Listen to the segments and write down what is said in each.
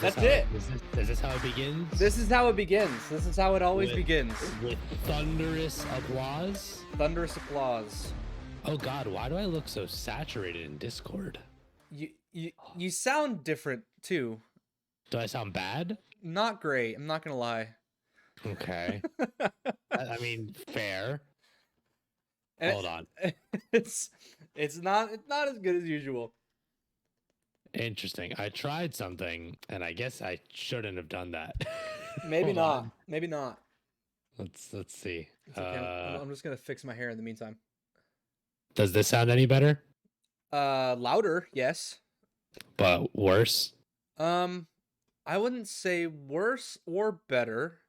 That's it. Is this how it begins? This is how it begins. This is how it always begins. With thunderous applause? Thunderous applause. Oh God, why do I look so saturated in Discord? You sound different too. Do I sound bad? Not great. I'm not gonna lie. Okay. I mean, fair. Hold on. It's not as good as usual. Interesting. I tried something, and I guess I shouldn't have done that. Maybe not. Maybe not. Let's see. It's okay. I'm just gonna fix my hair in the meantime. Does this sound any better? Louder, yes. But worse? I wouldn't say worse or better.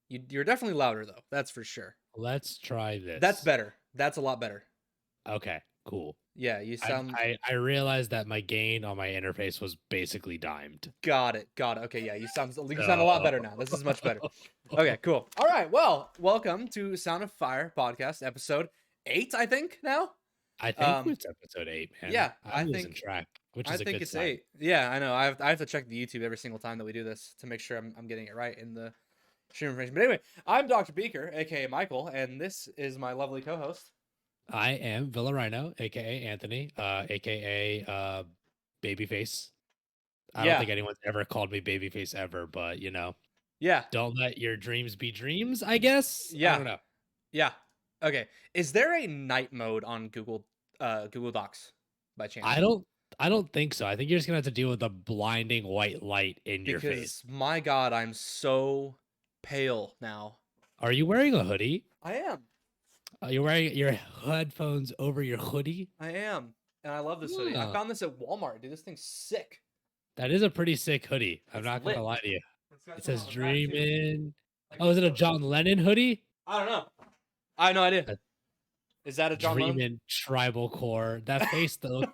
You're definitely louder though. That's for sure. Let's try this. That's better. That's a lot better. Okay, cool. Yeah, you sound. I realized that my gain on my interface was basically dimed. Got it. Okay, yeah, you sound a lot better now. This is much better. Okay, cool. All right, well, welcome to Sound of Fire podcast, episode 8, I think now. I think it's episode 8, man. Yeah, I'm losing track, which is a good sign. 8. Yeah, I know. I have to check the YouTube every single time that we do this to make sure I'm getting it right in the stream information. But anyway, I'm Dr. Beaker, aka Michael, and this is my lovely co-host. I am VILARHINO, aka Anthony, aka Babyface. I don't think anyone's ever called me Babyface ever, but you know. Yeah. Don't let your dreams be dreams, I guess. Yeah. I don't know. Yeah. Okay. Is there a night mode on Google Docs by chance? I don't think so. I think you're just gonna have to deal with the blinding white light in your face. Because my God, I'm so pale now. Are you wearing a hoodie? I am. You're wearing your headphones over your hoodie? I am. And I love this hoodie. I found this at Walmart, dude. This thing's sick. That is a pretty sick hoodie. I'm not going to lie to you. It says Dreamin'. Oh, is it a John Lennon hoodie? I don't know. I have no idea. Is that a John Lennon? Dreamin' Tribal Core. That face though.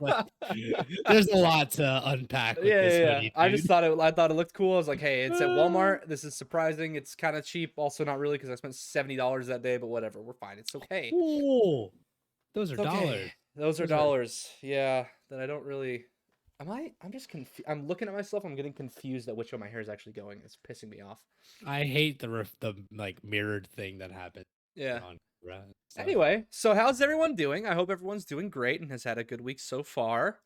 There's a lot to unpack with this hoodie. Dude. I thought it looked cool. I was like, hey, it's at Walmart. This is surprising. It's kind of cheap. Also not really because I spent $70 that day, but whatever. We're fine. It's okay. Cool. Those are dollars. Those are dollars. Yeah. That I don't really. I'm just confused. I'm looking at myself. I'm getting confused at which way my hair is actually going. It's pissing me off. I hate the like mirrored thing that happened. Yeah. Anyway, so how's everyone doing? I hope everyone's doing great and has had a good week so far.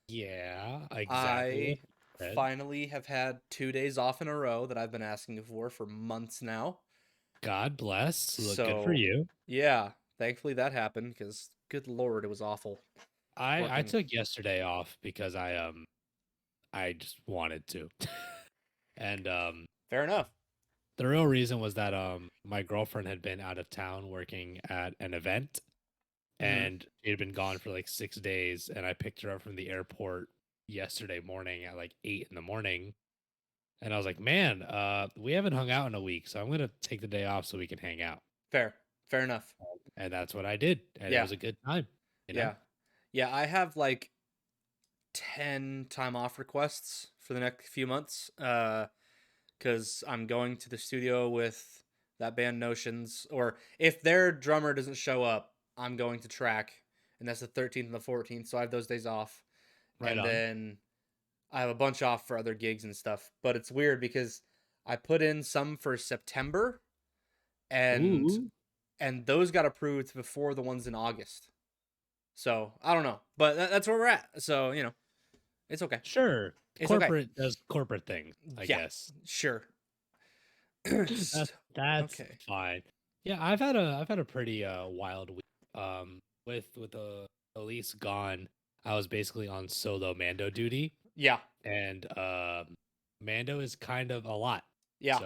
Yeah, exactly. I finally have had 2 days off in a row that I've been asking for months now. God bless. Good for you. Yeah, thankfully that happened because good Lord, it was awful. I took yesterday off because I just wanted to. And fair enough. The real reason was that my girlfriend had been out of town working at an event, and she had been gone for like 6 days, and I picked her up from the airport yesterday morning at like 8 in the morning, and I was like, man, we haven't hung out in a week, so I'm gonna take the day off so we can hang out. Fair enough. And that's what I did, and it was a good time. You know? Yeah. I have like 10 time off requests for the next few months. Because I'm going to the studio with that band Notions, or if their drummer doesn't show up, I'm going to track, and that's the 13th and the 14th, so I have those days off. Then I have a bunch off for other gigs and stuff, but it's weird because I put in some for September, and those got approved before the ones in August. So, I don't know, but that's where we're at, so, you know, it's okay. Sure. It's corporate does corporate things, I guess. Sure. That's okay. Fine. Yeah, I've had a pretty wild week. With Elise gone, I was basically on solo Mando duty. Yeah. And Mando is kind of a lot. Yeah.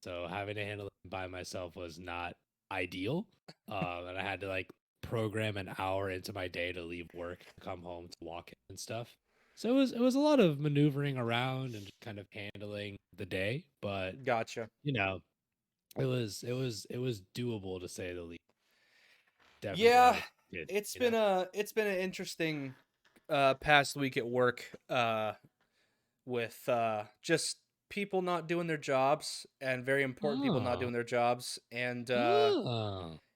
So having to handle it by myself was not ideal. And I had to like program an hour into my day to leave work, come home to walk and stuff. So it was a lot of maneuvering around and just kind of handling the day, but gotcha. You know, it was doable to say the least. Definitely yeah, it's been an interesting past week at work with just people not doing their jobs and very important people not doing their jobs, and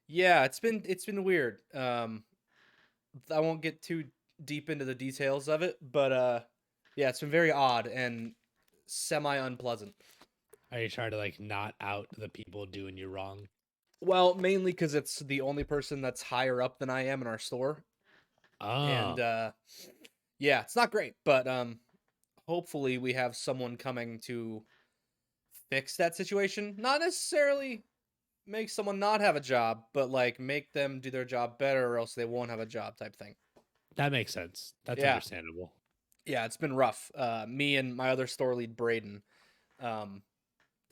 yeah, it's been weird. I won't get too deep into the details of it, but yeah, it's been very odd, and semi unpleasant. Are you trying to like not out the people doing you wrong? Well, mainly because it's the only person that's higher up than I am in our store, and Oh, yeah, it's not great. But hopefully we have someone coming to fix that situation. Not necessarily make someone not have a job, but like make them do their job better, or else they won't have a job type thing. that makes sense. That's Yeah, understandable. yeah, it's been rough. Me and my other store lead, Braden, um,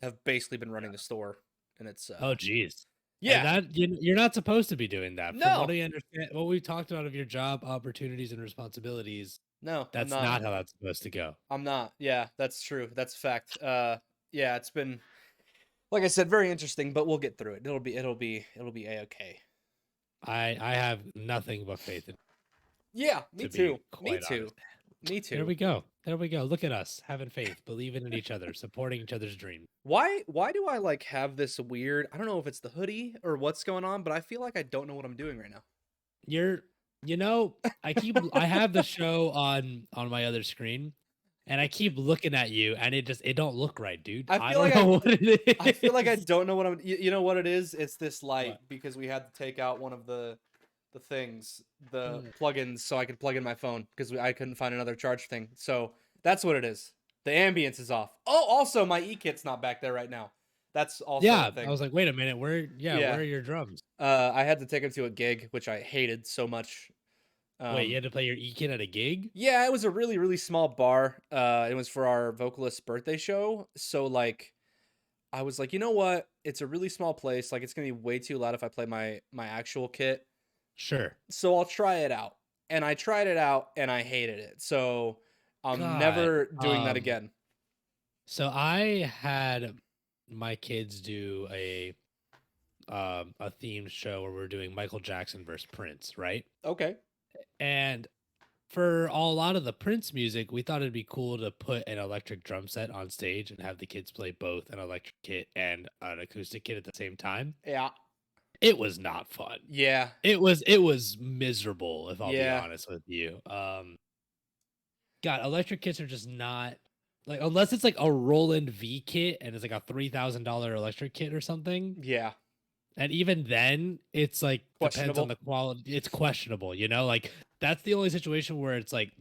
have basically been running the store, and it's Oh, geez. And yeah, that you're not supposed to be doing that. From what no, I understand, what we talked about of your job opportunities and responsibilities, no, I'm that's not. not how that's supposed to go. I'm not. Yeah, that's true. That's a fact. Yeah, it's been like I said, very interesting, but we'll get through it. It'll be a okay. I have nothing but faith in, Yeah, me to be too. Me quite too. honest. Me There too. we go. There we go. Look at us having faith, believing in each other, supporting each other's dreams. Why do I like have this weird, I don't know if it's the hoodie or what's going on, but I feel like I don't know what I'm doing right now. You're, I have the show on my other screen, and I keep looking at you, and it don't look right, dude. I I feel don't like know what I it feel like I is. don't know what you know what it is? It's this light What? because we had to take out one of the things, the Mm. plugins so I could plug in my phone because I couldn't find another charge thing. So that's what it is. The ambience is off. Oh, also my e-kit's not back there right now. That's also a Yeah, I thing. was like, wait a minute, where Yeah. are your drums? I had to take him to a gig, which I hated so much. Wait, you Um, had to play your E-Kid at a gig? yeah, it was a really, really small bar. It was for our vocalist's birthday show. So like I was like, you know what? It's a really small place. Like it's gonna be way too loud if I play my actual kit. Sure. So I'll try it out. And I tried it out and I hated it. So I'm God. never doing that again. So I had my kids do a themed show where we're doing Michael Jackson versus Prince, right? Okay. And for a lot of the Prince music, we thought it'd be cool to put an electric drum set on stage and have the kids play both an electric kit and an acoustic kit at the same time. Yeah. It was not fun. Yeah. It was miserable, if I'll be Yeah. honest with you. God, electric kits are just not like, unless it's like a Roland V kit and it's like a $3,000 electric kit or something. Yeah. And even then, it's like depends on Questionable. the quality. It's questionable, like that's the only situation where it's like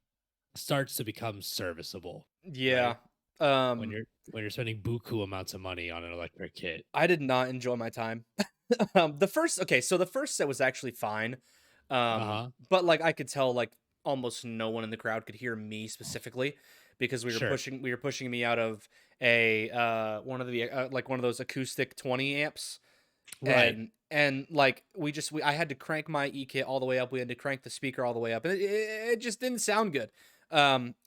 starts to become serviceable, Yeah. right? When Um you're spending buku amounts of money on an electric kit. I did not enjoy my time. So the first set was actually fine. Uh-huh. But like I could tell like almost no one in the crowd could hear me specifically because Sure. we were pushing me out of a one of the like one of those acoustic 20 amps, Right. and like I had to crank my E kit all the way up. We had to crank the speaker all the way up, and it just didn't sound good.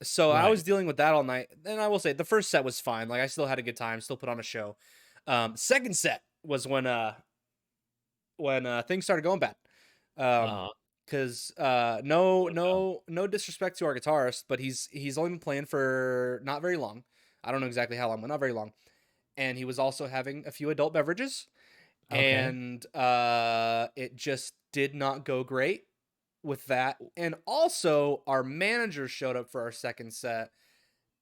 So I was Right. dealing with that all night. And I will say the first set was fine. Like I still had a good time, still put on a show. Second set was when things started going bad. Uh-huh. Because no Oh no. no disrespect to our guitarist, but he's only been playing for not very long. I don't know exactly how long, but not very long. And he was also having a few adult beverages, Okay. and it just did not go great with that. And also, our manager showed up for our second set,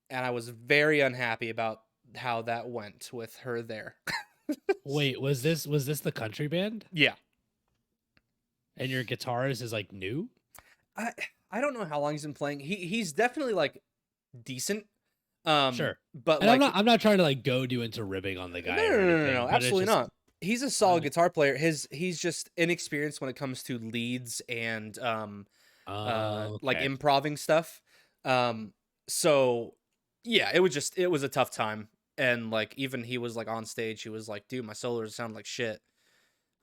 and I was very unhappy about how that went with her there. Wait, was this the country band? Yeah. And your guitarist is like new? I I don't know how long he's been playing. He's definitely like decent. Sure. But And I'm not like I'm not trying to like goad you into ribbing on the no guy no or no no no, anything, no, but it's absolutely just not. He's a I'm solid just guitar player. He's just inexperienced when it comes to leads and like okay. improving stuff. Um so yeah, it was a tough time. And like even he was like on stage, he was like, dude, my solos sound like shit.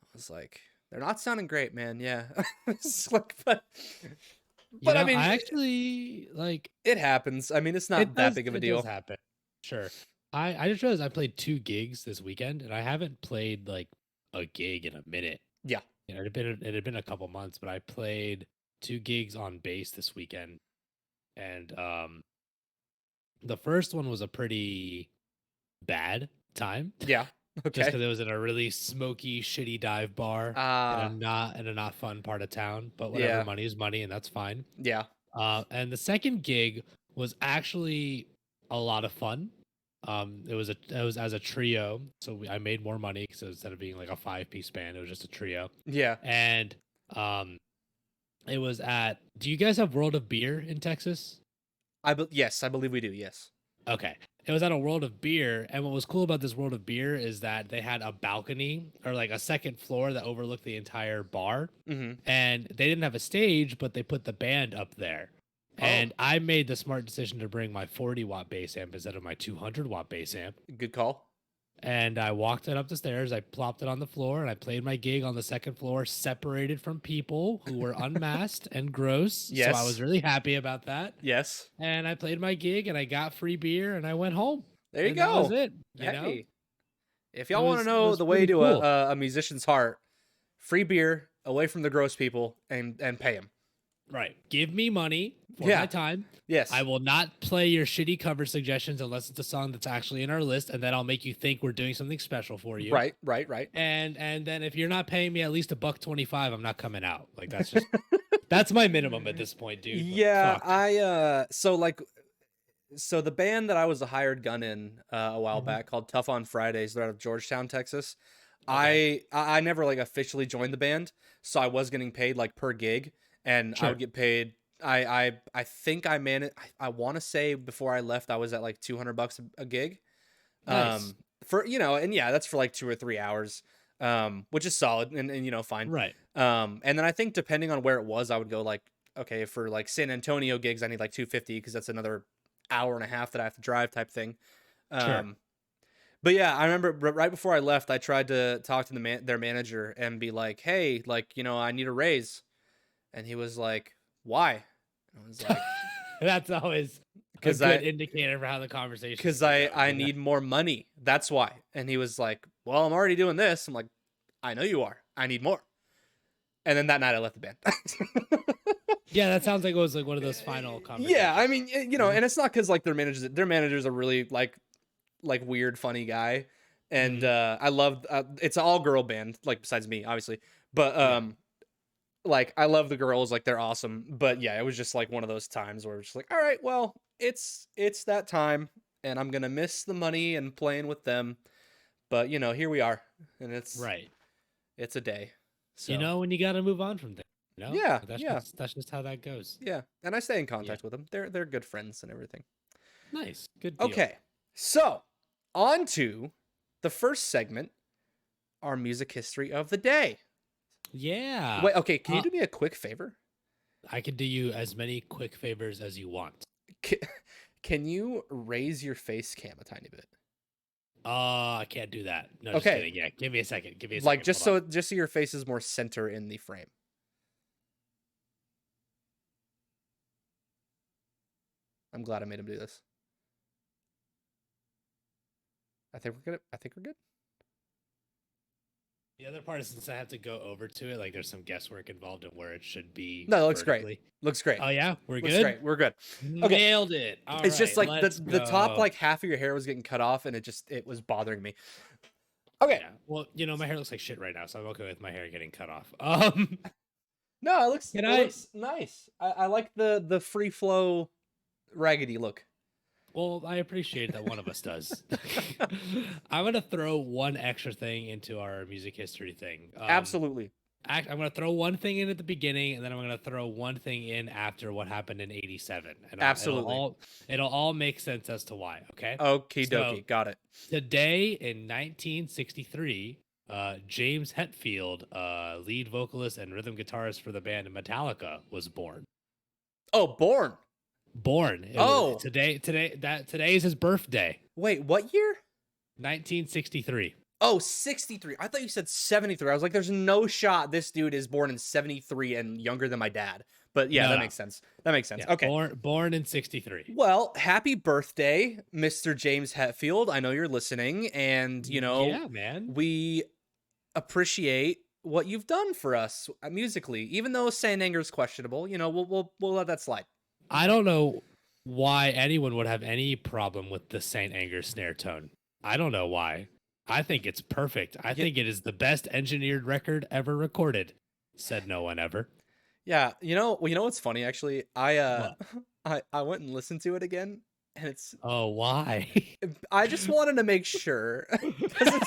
I was like, they're not sounding great, man. Yeah. It's like, but I mean, I actually like it happens. I mean, it's not that big of a it does deal. happen. Sure. I just realized I played 2 gigs this weekend and I haven't played like a gig in a minute. Yeah. It had been a couple months, but I played 2 gigs on bass this weekend. And the first one was a pretty bad time. Yeah. Just Okay. because it was in a really smoky, shitty dive bar Uh in a not fun part of town. But whatever, yeah. money is money, and that's fine. Yeah. And the second gig was actually a lot of fun. It was as a trio, so I made more money because instead of being like a 5-piece band, it was just a trio. Yeah. And um, it was at. Do you guys have World of Beer in Texas? Yes, I believe we do. Yes. Okay. It was at a World of Beer, and what was cool about this World of Beer is that they had a balcony or like a second floor that overlooked the entire bar, Mm-hmm. and they didn't have a stage, but they put the band up there. Oh, And I made the smart decision to bring my 40-watt bass amp instead of my 200-watt bass amp. good call. And I walked it up the stairs. I plopped it on the floor, and I played my gig on the second floor, separated from people who were unmasked and gross. So I was Yes. really happy about that. Yes. And I played my gig, and I got free beer, and I went home. There you And go. that was it. You know, Hey, if y'all want to know the way pretty to cool. a musician's heart, free beer away from the gross people and pay them. Right. Give me money for Yeah. my time. Yes. I will not play your shitty cover suggestions unless it's a song that's actually in our list, and then I'll make you think we're doing something special for you. Right. And then if you're not paying me at least $1.25, I'm not coming out. Like that's just that's my minimum at this point, dude. Yeah, Fuck. so the band that I was a hired gun in a while back called Tough on Fridays, they're out of Georgetown, Texas. Okay. I never like officially joined the band, so I was getting paid like per gig, and I Sure. would get paid. I think I managed. I want to say before I left, I was at like $200 a gig. Nice. For and yeah, that's for like 2 or 3 hours, which is solid and fine. Right. And then I think depending on where it was, I would go like, okay, for like San Antonio gigs, I need like 250 because that's another hour and a half that I have to drive type thing. Sure. But yeah, I remember right before I left, I tried to talk to their manager and be like, hey, like, I need a raise. And he was like, why? And I was like, That's always a 'Cause good indicator for how the conversation. because I need more money. That's why. And he was like, well, I'm already doing this. I'm like, I know you are. I need more. And then that night I left the band. Yeah, that sounds like it was like one of those final conversations. Yeah, I mean, and it's not because like their manager's a really like weird, funny guy, and I love it's an all girl band, like besides me, obviously, but like I love the girls, like they're awesome, but yeah, it was just like one of those times where it's just like, all right, well, it's that time, and I'm gonna miss the money and playing with them, but here we are, and it's a day, so. when you got to move on from things. Yeah, That's just how that goes. Yeah, and I stay in contact with them. They're good friends and everything. Nice, good deal. Okay, so on to the first segment, our music history of the day. Yeah. Wait, okay, can you do me a quick favor? I can do you as many quick favors as you want. Can you raise your face cam a tiny bit? I can't do that. No, just Okay. kidding. Yeah, give me a second. Like just so your face is more center in the frame. I'm glad I made him do this. I think we're good. The other part is since I have to go over to it, like there's some guesswork involved in where it should be. No, it looks vertically. great. Looks great. Oh yeah, we're Looks good. Great. We're good. Okay. Nailed it. It's just like the top like half of your hair was getting cut off, and it was bothering me. Okay. Yeah. Well, my hair looks like shit right now, so I'm okay with my hair getting cut off. No, it looks nice. I like the free flow raggedy look. Well, I appreciate that one of us does. I'm gonna throw one extra thing into our music history thing. Absolutely. I'm gonna throw one thing in at the beginning, and then I'm gonna throw one thing in after what happened in '87. And Absolutely. It'll all make sense as to why. Okay. Okie dokie. Got it. Today in 1963, James Hetfield, lead vocalist and rhythm guitarist for the band Metallica, was born. Oh, born. Today is his birthday. Wait, what year? 1963. Oh, 63. I thought you said 73. I was like, there's no shot this dude is born in 73 and younger than my dad. But yeah, that makes sense. Yeah, okay. Born in 63. Well, happy birthday, Mr. James Hetfield. I know you're listening, and yeah, man. We appreciate what you've done for us musically, even though Saint Anger is questionable. We'll let that slide. I don't know why anyone would have any problem with the Saint Anger snare tone. I don't know why. I think it's perfect. I think it is the best engineered record ever recorded. Said no one ever. Yeah, what's funny actually? I went and listened to it again, and Oh, why? I just wanted to make sure because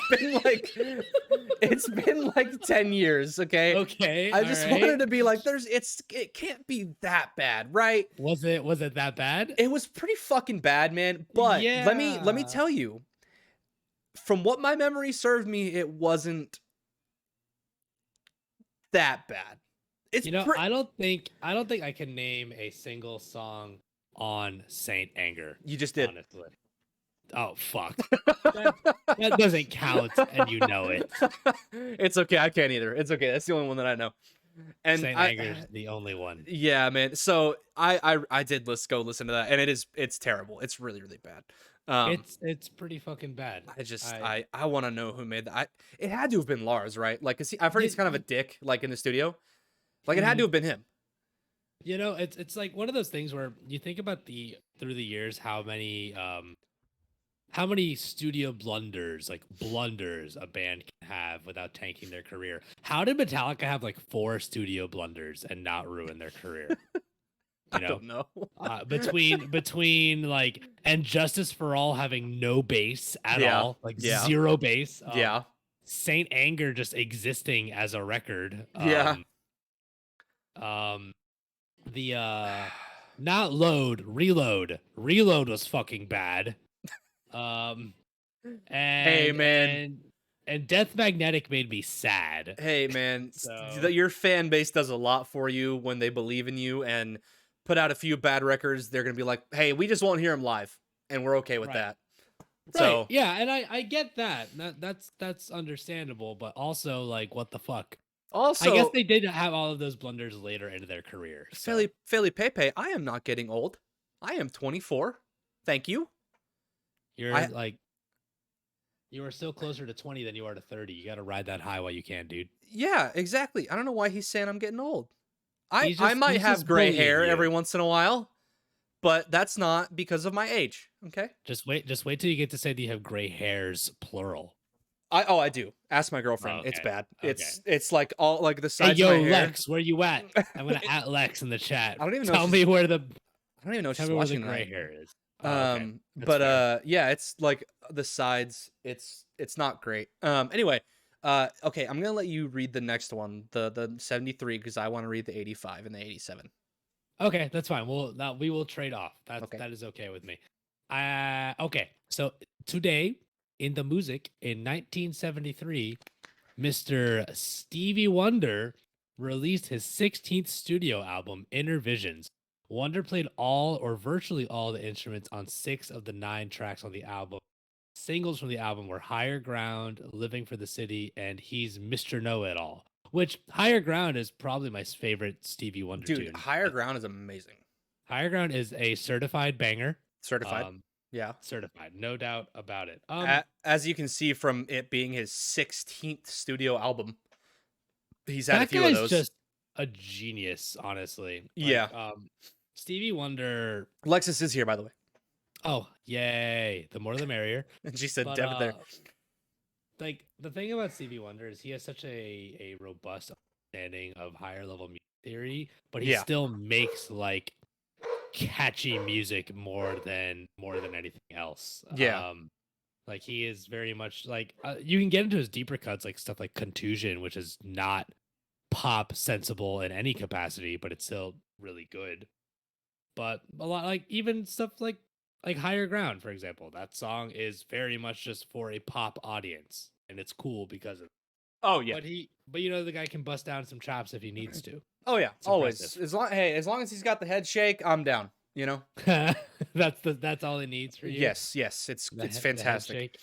it's been like 10 years, okay? Okay, I all just right. wanted to be like, it can't be that bad, right? Was it that bad? It was pretty fucking bad, man. But let me Yeah. tell you, from what my memory served me, it wasn't that bad. It's pretty. I don't think I can name a single song on Saint Anger, You just did. honestly. Oh fuck. That that doesn't count and you know it. It's okay. I can't either. It's okay. That's the only one that I know. And Saint Anger's the only one. yeah, man. So I did go listen to that, and it's terrible. It's really really bad. It's pretty fucking bad. I just I I want to know who made that. It had to have been Lars, right? Like, I've heard he's you, kind of a dick, like in the studio. Like, it had to mhm. have been him. It's like one of those things where you think about the through the years how many studio blunders, like blunders, a band can have without tanking their career. How did Metallica have like 4 studio blunders and not ruin their career? I You know, don't know. between like and Justice for All having no bass at Yeah, all, like yeah, zero bass. yeah, Saint Anger just existing as a record. yeah. Um, the not load, reload. Reload was fucking bad. Um, Hey and man, and and Death Magnetic made me sad. hey man, So your fan base does a lot for you when they believe in you and put out a few bad records. They're gonna be like, hey, we just won't hear him live, and we're okay with right. that. Right. So Yeah, and I get that. That's understandable, but also like what the fuck? I guess also, they did have all of those blunders later into their career. So Philly Pepe, I am not getting old. I am 24. Thank you. you're I like you are still closer to 20 than you are to 30. You got to ride that high while you can, dude. Yeah, exactly. I don't know why he's saying I'm getting old. I might He's have just gray bullying hair every you. once in a while, but that's not because of my age. Okay. Just wait till you get to say that you have gray hairs plural. I do. Ask my Oh, girlfriend. It's okay. bad. Okay. It's like all like the Hey sides of my yo, hair. Lex, where you at? I'm gonna I at Lex in the chat. don't even know if Tell she's me where the I don't even know if tell she's me where the watching gray tonight. hair is. Oh, okay. That's But fair. yeah, it's like the sides. It's not great. Anyway, okay, I'm gonna let you read the next one, the 73, because I want to read the 85 and the 87. Okay, that's fine. We will trade off. Okay. That is okay with me. Okay. So today in the music in 1973, Mr. Stevie Wonder released his 16th studio album, Inner Visions. Wonder played all or virtually all the instruments on 6 of the 9 tracks on the album. Singles from the album were Higher Ground, Living for the City, and He's Mr. Know It All. Which Higher Ground is probably my favorite Stevie Wonder Dude, tune. Higher Ground is amazing. Higher Ground is a certified banger. Certified. Um, Yeah. certified, no doubt about it. As you can see from it being his 16th studio album, he's had a That few of guy's those. just a genius, honestly. Yeah. Stevie Wonder. Lexus is here, by the way. Oh, yay! The more the merrier. And she said, But Dev there. like the thing about Stevie Wonder is he has such a robust understanding of higher level music theory, but he Yeah. still makes like catchy music more than anything else. Yeah. Like he is very much like you can get into his deeper cuts, like stuff like Contusion, which is not pop sensible in any capacity, but it's still really good. But a lot like even stuff like Higher Ground, for example, that song is very much just for a pop audience, and it's cool because of. Oh yeah. But the guy can bust down some chops if he needs to. Oh yeah. It's Always. impressive. As long as he's got the head shake, I'm down. You know. That's all he needs for you. Yes. Yes. The It's the head fantastic. shake.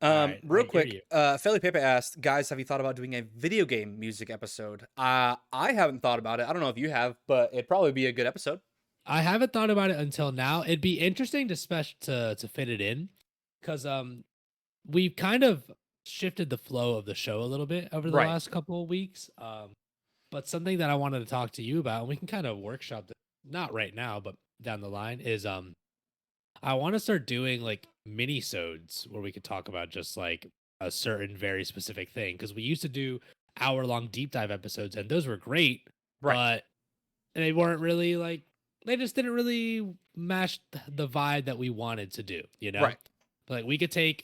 All right, Real I hear quick, you. Feli Pepe asked, guys, have you thought about doing a video game music episode? I haven't thought about it. I don't know if you have, but it'd probably be a good episode. I haven't thought about it until now. It'd be interesting to fit it in, because we've kind of shifted the flow of the show a little bit over the Right. last couple of weeks. But something that I wanted to talk to you about, and we can kind of workshop this, not right now, but down the line, is I want to start doing like mini-sodes where we could talk about just like a certain very specific thing, because we used to do hour-long deep dive episodes, and those were great, Right. but they weren't really like they just didn't really match the vibe that we wanted to do, you know? Right. Like we could take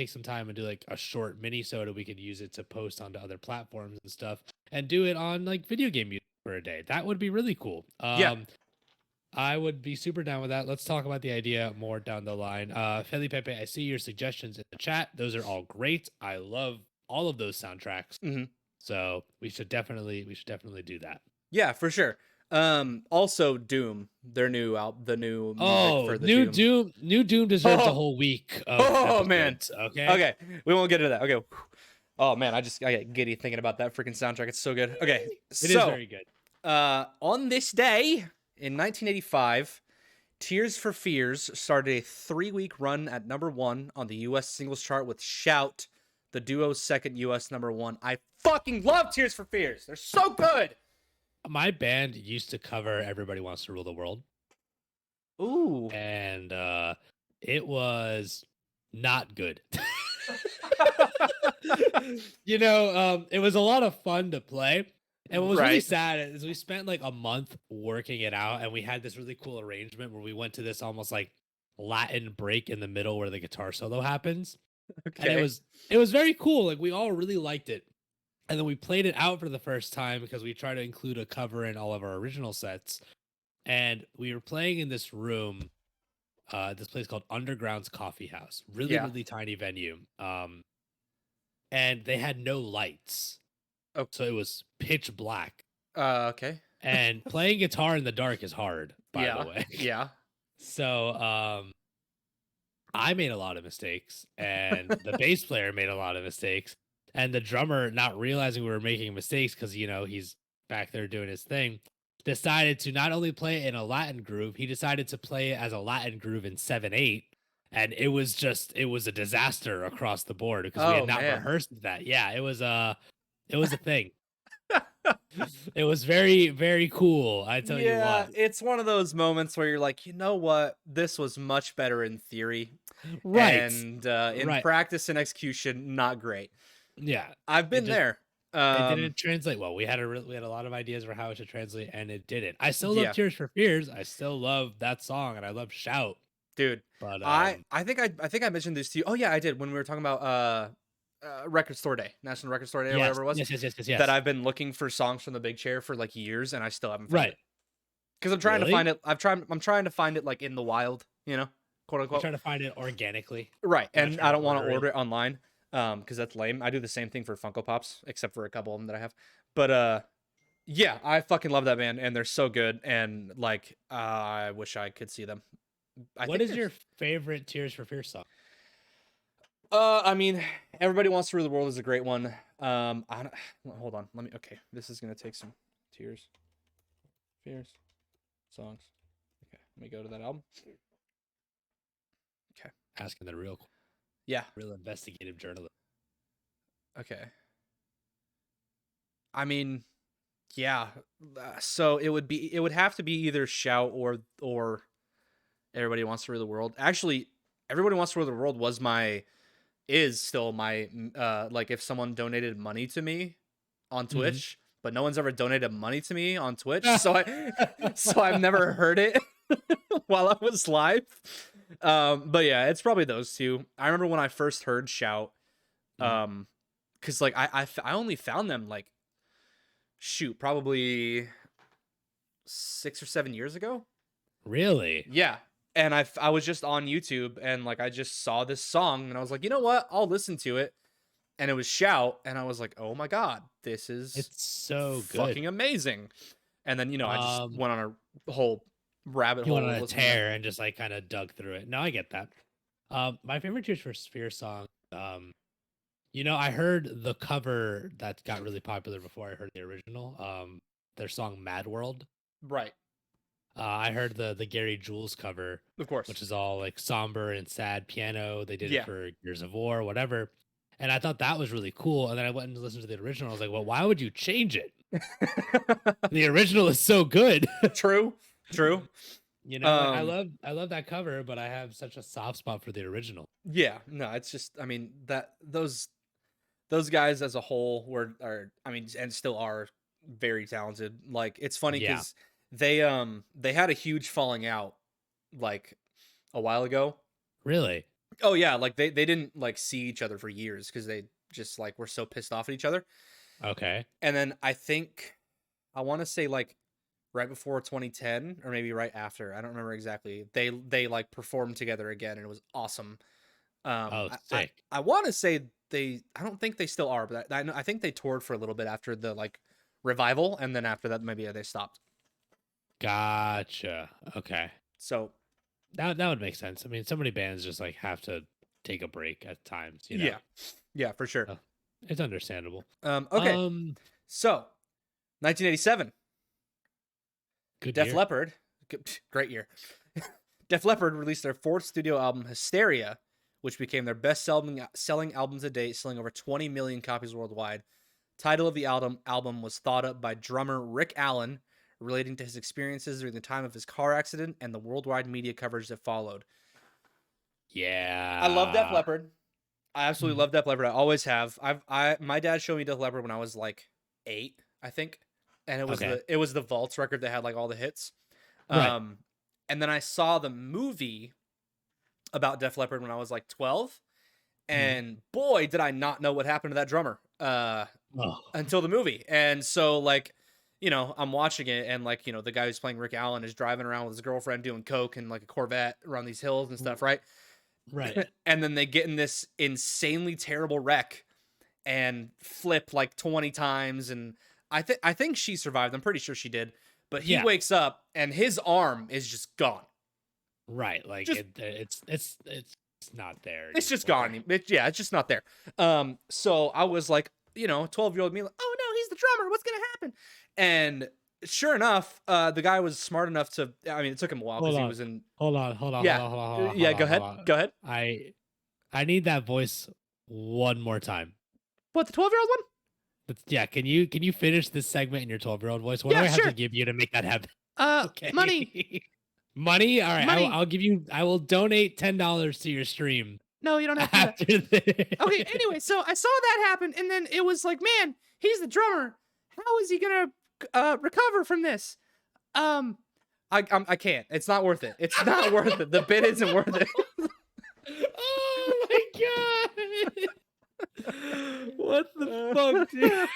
some time and do like a short mini soda. We could use it to post onto other platforms and stuff and do it on like video game music for a day. That would be really cool. Yeah. I would be super down with that. Let's talk about the idea more down the line. Feli Pepe, I see your suggestions in the chat. Those are all great. I love all of those soundtracks. Mm-hmm. So we should definitely do that. Yeah, for sure. Also Doom, their new the new music for the New Doom deserves a whole week of episodes, man. Okay. Okay. We won't get into that. Okay. Oh man, I get giddy thinking about that freaking soundtrack. It's so good. Okay. It is very good. On this day in 1985, Tears for Fears started a 3-week run at #1 on the US singles chart with Shout, the duo's second US #1. I fucking love Tears for Fears. They're so good. My band used to cover Everybody Wants to Rule the World. Ooh. And it was not good. It was a lot of fun to play. And what was really sad is we spent like a month working it out, and we had this really cool arrangement where we went to this almost like Latin break in the middle where the guitar solo happens. Okay. And it was very cool. Like we all really liked it. And then we played it out for the first time because we try to include a cover in all of our original sets. And we were playing in this room, this place called Underground's Coffee House. Really tiny venue. And they had no lights. Oh. So it was pitch black. Okay. And playing guitar in the dark is hard, by the way. Yeah. So I made a lot of mistakes, and the bass player made a lot of mistakes. And the drummer, not realizing we were making mistakes because, he's back there doing his thing, decided to not only play it in a Latin groove, he decided to play it as a Latin groove in 7/8. And it was a disaster across the board because we had not rehearsed that. Yeah, it was a thing. It was very, very cool. I tell you what. It's one of those moments where you're like, you know what? This was much better in theory. Right. And in practice and execution, not great. Yeah, I've been there. It didn't translate well. We had a lot of ideas for how it should translate, and it didn't. I still love Tears for Fears. I still love that song, and I love Shout, dude. But I think I mentioned this to you. Oh yeah, I did when we were talking about Record Store Day, National Record Store Day, or whatever it was. Yes. That I've been looking for songs from the Big Chair for like years, and I still haven't found it. Because I'm trying to find it. I'm trying to find it like in the wild, quote unquote. I'm trying to find it organically. Right, and I don't want to order it online. Because that's lame. I do the same thing for Funko Pops, except for a couple of them that I have. But yeah, I fucking love that band, and they're so good. And like, I wish I could see them. What is your favorite Tears for Fears song? I mean, Everybody Wants to Rule the World is a great one. Hold on. Okay, this is gonna take some Tears, Fears songs. Okay, let me go to that album. Okay, asking the real. Yeah. Real investigative journalism. Okay. I mean, yeah. So it would have to be either Shout or Everybody Wants to Rule the World. Actually, Everybody Wants to Rule the World is still my like if someone donated money to me on Twitch, but no one's ever donated money to me on Twitch, so I've never heard it while I was live. But yeah, it's probably those two. I remember when I first heard Shout, because like I only found them like probably 6 or 7 years ago. Really? Yeah. And I was just on YouTube, and like I just saw this song, and I was like, you know what? I'll listen to it. And it was Shout, and I was like, oh my god, it's so good, fucking amazing. And then I just went on a whole rabbit hole. Went on a tear and just like kind of dug through it. No, I get that. My favorite Tears for Fears song, I heard the cover that got really popular before I heard the original. Their song Mad World. Right. I heard the Gary Jules cover, of course, which is all like somber and sad piano. They did it for Years of War, whatever. And I thought that was really cool. And then I went and listened to the original. I was like, well, why would you change it? The original is so good. True. I love that cover, but I have such a soft spot for the original. Yeah, no, it's just, I mean, that those guys as a whole and still are very talented. Like, it's funny because they had a huge falling out like a while ago. Really? Oh yeah, like they didn't like see each other for years because they just like were so pissed off at each other. Okay. And then I think I want to say like right before 2010 or maybe right after. I don't remember exactly. They like performed together again and it was awesome. Oh, I sick. I want to say I don't think they still are, but I think they toured for a little bit after the like revival, and then after that maybe they stopped. Gotcha. Okay. So That would make sense. I mean, so many bands just like have to take a break at times, you know. yeah, yeah, for sure. So, it's understandable. Okay, so 1987, Good Def year. Leppard, great year. Def Leppard released their fourth studio album, Hysteria, which became their selling album to date, selling over 20 million copies worldwide. Title of the album was thought up by drummer Rick Allen, relating to his experiences during the time of his car accident and the worldwide media coverage that followed. I love Def Yeah. Leppard. I absolutely Mhm. love Def Leppard. I always have. My dad showed me Def Leppard when I was like 8, I think, and Okay. it was the Vaults record that had like all the hits. Right. Um, and then I saw the movie about Def Leppard when I was like 12, Mhm. and boy, did I not know what happened to that drummer. Oh. Until the movie. And so like, I'm watching it and like, the guy who's playing Rick Allen is driving around with his girlfriend doing coke and like a Corvette around these hills and stuff, right? Right. And then they get in this insanely terrible wreck and flip like 20 times and I think she survived. I'm pretty sure she did. But he Yeah. wakes up and his arm is just gone. Right. Like Just it's not there it's just anymore. gone. It's just not there. So I was like, 12-year-old me like, "Oh no, he's the drummer. What's going to happen?" And sure enough, the guy was smart enough to I mean, it took him a while cuz Hold he on. was in Hold on. Hold on. Hold yeah. on. Hold on. Hold on. Yeah, Hold go on. Hold ahead. on. Go ahead. I need that voice one more time. What, the 12-year-old one? Yeah, can you finish this segment in your 12-year-old voice? What do Yeah, I have to sure. give you to make that happen? Money. Okay. Money? All right. Money. I'll give you I will donate $10 to your stream No, you don't have to do that. after this. Okay, anyway, so I saw that happen and then it was like, "Man, he's the drummer. How is he going to recover from this?" Um I can't. It's not worth it. It's not worth it. The bit isn't worth it. Oh my god. What the fuck, dude?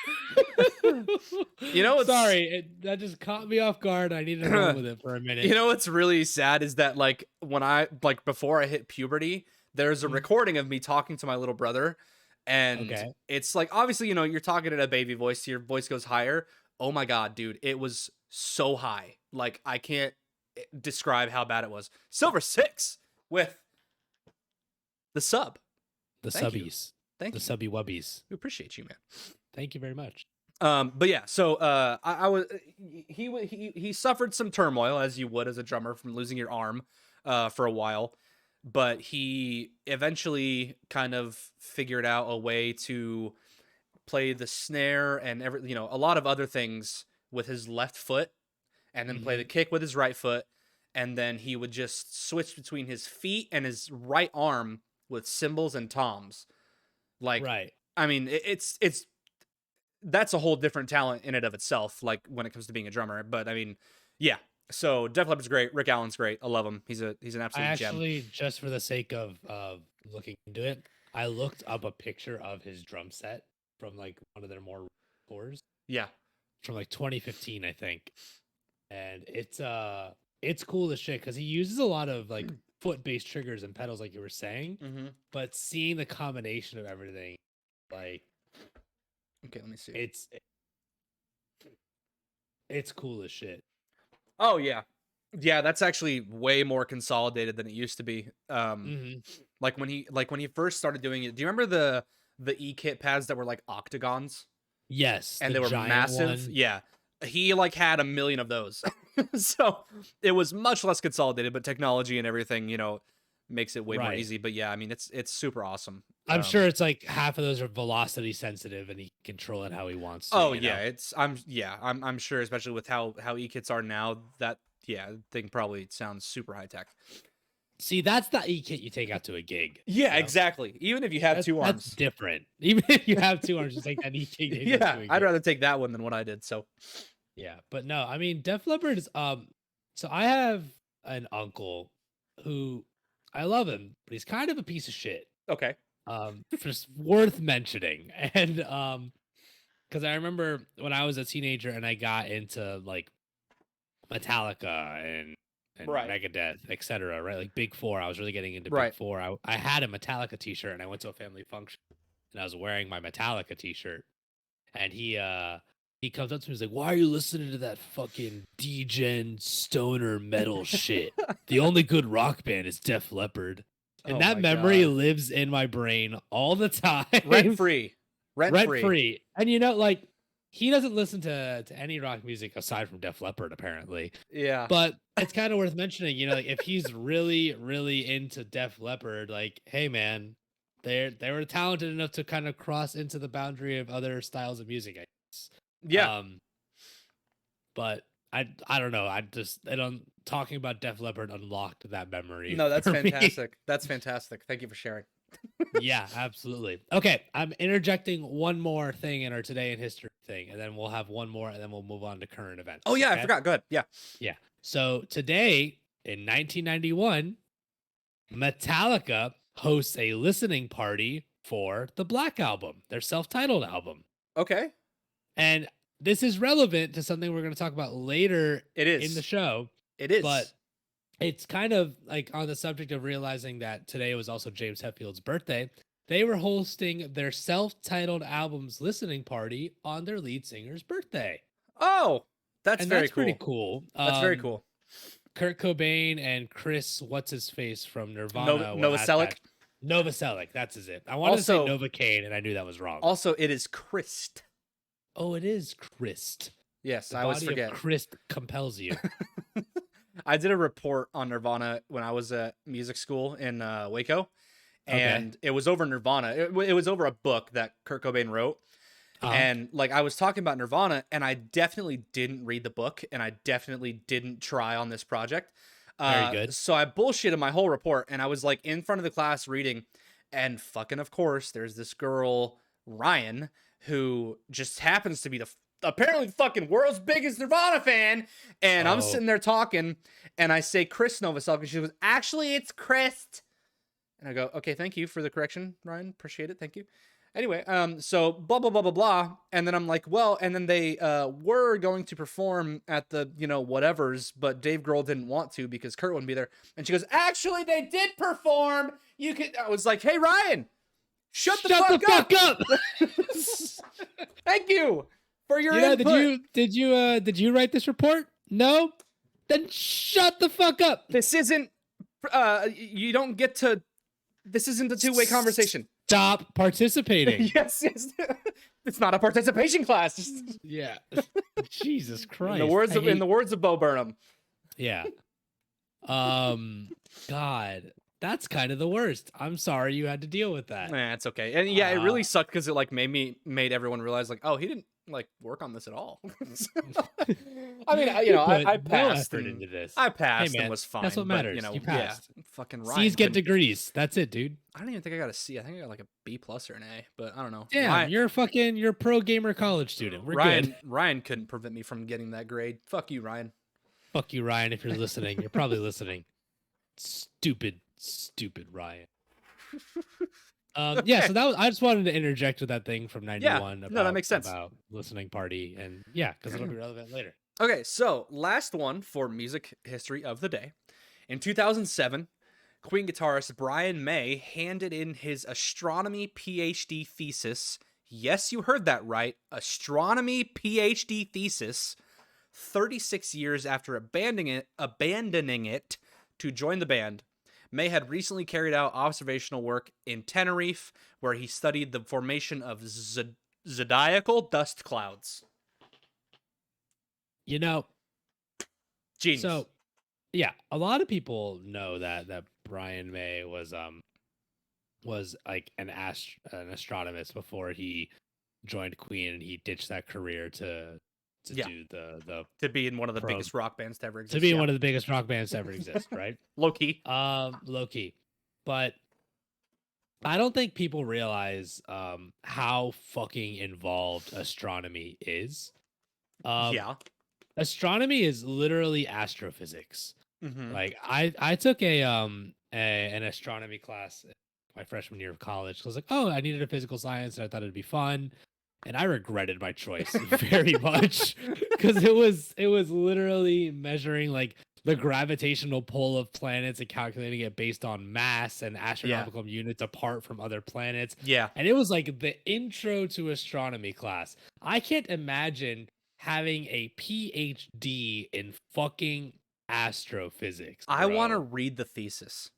You know what's Sorry, that just caught me off guard. I need to run with it for a minute. You know what's really sad is that like when I like before I hit puberty, there's a Mhm. recording of me talking to my little brother, and Okay. it's like obviously you're talking in a baby voice, so your voice goes higher. Oh my god, dude, it was so high, like I can't describe how bad it was. Silver 6 with the sub. The Thank you, subbies. thank The you. subby wubbies. We appreciate you, man. Thank you very much. But yeah, so I was he suffered some turmoil as you would as a drummer from losing your arm for a while, but he eventually kind of figured out a way to play the snare and a lot of other things with his left foot and then play the Mhm. kick with his right foot, and then he would just switch between his feet and his right arm with cymbals and toms. Like, Right. I mean, it's that's a whole different talent in and of itself, like when it comes to being a drummer. But I mean, yeah. So Def Leppard's great. Rick Allen's great. I love him. He's an I absolute gem. actually, just for the sake of looking into it, I looked up a picture of his drum set from like one of their more tours Yeah. from like 2015, I think. And it's cool as shit because he uses a lot of like foot-based triggers and pedals, like you were saying. Mm-hmm. But seeing the combination of everything, like Okay, let me see. it's cool as shit. Oh yeah, yeah. That's actually way more consolidated than it used to be. Hmm. Like when he first started doing it. Do you remember the E kit pads that were like octagons Yes, and the they were giant massive? one. Yeah. He like had a million of those. So it was much less consolidated, but technology and everything, makes it way more Right. easy. But yeah, I mean it's super awesome. I'm sure it's like half of those are velocity sensitive and he can control it how he wants to, Oh you know? yeah, I'm sure, especially with how e-kits are now, that yeah, thing probably sounds super high tech. See, that's the e-kit you take out to a gig. Yeah, You know? exactly. Even if you have two That's arms. different. Even if you have two arms, just take that e-kit, take that to Yeah, a I'd gig. rather take that one than what I did. So Yeah, but no, I mean, Def Leppard is so I have an uncle who I love him, but he's kind of a piece of shit. Okay. Just worth mentioning. And because I remember when I was a teenager and I got into like Metallica and Right. Megadeth, etc., right? Like Big Four. I was really getting into Big Right. Four. I had a Metallica t-shirt and I went to a family function and I was wearing my Metallica t-shirt. And he comes up to me, he's like, "Why are you listening to that fucking degen stoner metal shit? The only good rock band is Def Leppard." And Oh that my memory god. lives in my brain all the time. Rent free. Rent Rent free. free. And you know, like he doesn't listen to any rock music aside from Def Leppard, apparently. Yeah. But it's kind of worth mentioning, you know, like if he's really, really into Def Leppard, like, hey man, they were talented enough to kind of cross into the boundary of other styles of music, I guess. Yeah. But I don't know. I don't talking about Def Leppard unlocked that memory No, that's for me. fantastic. That's fantastic. Thank you for sharing. Yeah, absolutely. Okay, I'm interjecting one more thing in our today in history thing, and then we'll have one more, and then we'll move on to current events. Oh yeah, I okay? forgot. Go ahead. Yeah. Yeah. So today in 1991, Metallica hosts a listening party for the Black Album, their self-titled album. Okay. And this is relevant to something we're going to talk about later It is. in the show. It is. But it's kind of like on the subject of realizing that today was also James Hetfield's birthday. They were hosting their self-titled album's listening party on their lead singer's birthday. Oh, that's very cool. Pretty cool. That's very cool. Kurt Cobain and Chris, what's his face from Nirvana? Novoselic. Novoselic, that's his it. I wanted to say Also- Novocaine, and I knew that was wrong. Also, it is Christ. Oh, it is Christ. Yes, The I always body forget. of Christ compels you. I did a report on Nirvana when I was at music school in Waco, and it was over Nirvana. It was over a book that Kurt Cobain wrote. And like I was talking about Nirvana, and I definitely didn't read the book, and I definitely didn't try on this project. Very good. So I bullshitted my whole report, and I was like in front of the class reading, and fucking of course, there's this girl Ryan who just happens to be apparently the fucking world's biggest Nirvana fan, and I'm sitting there talking, and I say Chris Novoselic, and she goes, "Actually, it's Christ." And I go, "Okay, thank you for the correction, Ryan. Appreciate it. Thank you." Anyway, so blah, blah, blah, blah, blah. And then I'm like, well, and then they were going to perform at the, whatevers, but Dave Grohl didn't want to because Kurt wouldn't be there. And she goes, "Actually, they did perform. You could." I was like, "Hey, Ryan, shut the fuck up. Thank you for your input. Did you write this report? No? Then shut the fuck up. This isn't, you don't get to, this isn't a two-way conversation. Stop participating. Yes. It's not a participation class. Yeah. Jesus Christ. In the words of Bo Burnham. Yeah. God, that's kind of the worst. I'm sorry you had to deal with that. Nah, it's okay. And yeah, it really sucked because it like made everyone realize like, oh, he didn't like work on this at all. I mean, I passed into this. I passed Hey, man, and was fine. that's what matters. But, you passed. Yeah, fucking Ryan. C's get degrees. That's it, dude. I don't even think I got a C. I think I got like a B+ or an A, but I don't know. Damn, you're a pro gamer college student. We're good. Ryan couldn't prevent me from getting that grade. Fuck you, Ryan. Fuck you, Ryan, if you're listening. You're probably listening. Stupid Ryan. Yeah, so I just wanted to interject with that thing from 91. Yeah, no, that makes sense. About listening party, and yeah, because it'll be relevant later. Okay, so last one for music history of the day. In 2007, Queen guitarist Brian May handed in his astronomy PhD thesis. Yes, you heard that right. Astronomy PhD thesis. 36 years after abandoning it to join the band. May had recently carried out observational work in Tenerife, where he studied the formation of zodiacal dust clouds. Genius. So, yeah, a lot of people know that Brian May was like an astronomist before he joined Queen, and he ditched that career to do the to be in one of the biggest rock bands to ever exist. To be in one of the biggest rock bands to ever exist, right? Low key. Low key. But I don't think people realize how fucking involved astronomy is. Yeah. Astronomy is literally astrophysics. Mm-hmm. Like I took an astronomy class my freshman year of college. I was like, oh, I needed a physical science, and I thought it'd be fun, and I regretted my choice very much because it was literally measuring like the gravitational pull of planets and calculating it based on mass and Yeah. astronomical units apart from other planets. Yeah. And it was like the intro to astronomy class. I can't imagine having a PhD in fucking astrophysics, I want to bro. read the thesis.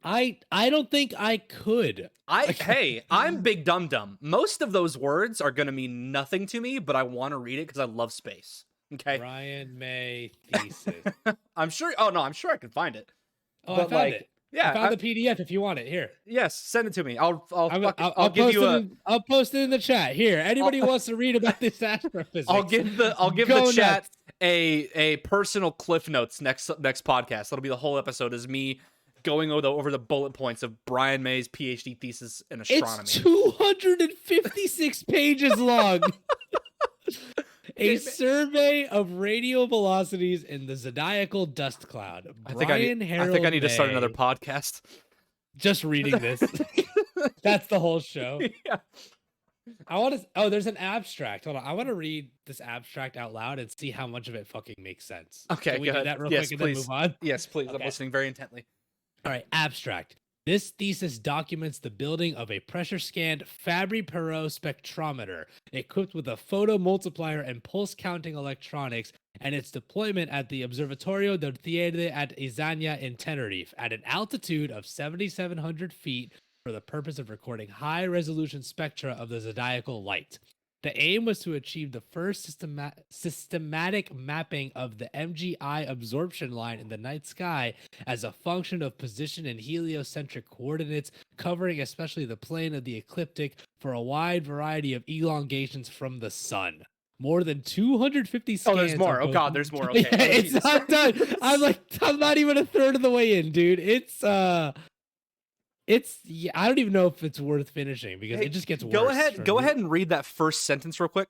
I don't think I could. Hey, I'm big dum dum. Most of those words are gonna mean nothing to me, but I want to read it because I love space. Okay. Brian May thesis. I'm sure. Oh no, I'm sure I can find it. Oh, I But found like, it. I yeah, found the PDF if you want it. Here. yes, send it to me. I'll I'll give post you it a. I'll post it in the chat. Here. I'll, Anybody who wants to read about this astrophysics. I'll give the Go chat nuts. a personal cliff notes next podcast. That'll be the whole episode is me going over the bullet points of Brian May's PhD thesis in astronomy. It's 256 pages long. A survey of radial velocities in the zodiacal dust cloud. I think I need to start another podcast. Just reading this. That's the whole show. Yeah. I want to. Oh, there's an abstract. Hold on. I want to read this abstract out loud and see how much of it fucking makes sense. Okay, Can we do that real quick and then move on? Yes, please. Okay. I'm listening very intently. All right, abstract. This thesis documents the building of a pressure-scanned Fabry-Perot spectrometer equipped with a photomultiplier and pulse-counting electronics and its deployment at the Observatorio del Teide at Izania in Tenerife at an altitude of 7,700 feet for the purpose of recording high-resolution spectra of the zodiacal light. The aim was to achieve the first systematic mapping of the MGI absorption line in the night sky as a function of position and heliocentric coordinates, covering especially the plane of the ecliptic for a wide variety of elongations from the sun. More than 250 scans. Oh, there's more. Oh God, there's more. Okay, it's not done. I'm not even a third of the way in, dude. Yeah, I don't even know if it's worth finishing because it just gets worse. Go ahead and read that first sentence real quick.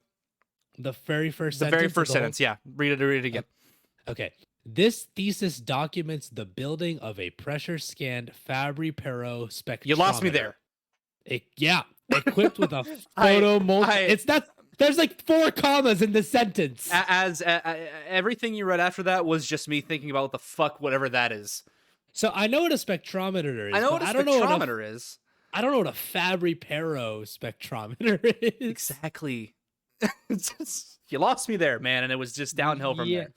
The very first The sentence. very first sentence. Yeah, read it again. Okay. This thesis documents the building of a pressure-scanned Fabry-Perot spectrometer. You lost me there. Equipped with a photomultiplier. There's like 4 commas in the sentence. As everything you read after that was just me thinking about what the fuck whatever that is. So I know what a spectrometer is. I know what a spectrometer is. I don't know what a Fabry-Perot spectrometer is. Exactly. You lost me there, man, and it was just downhill from there.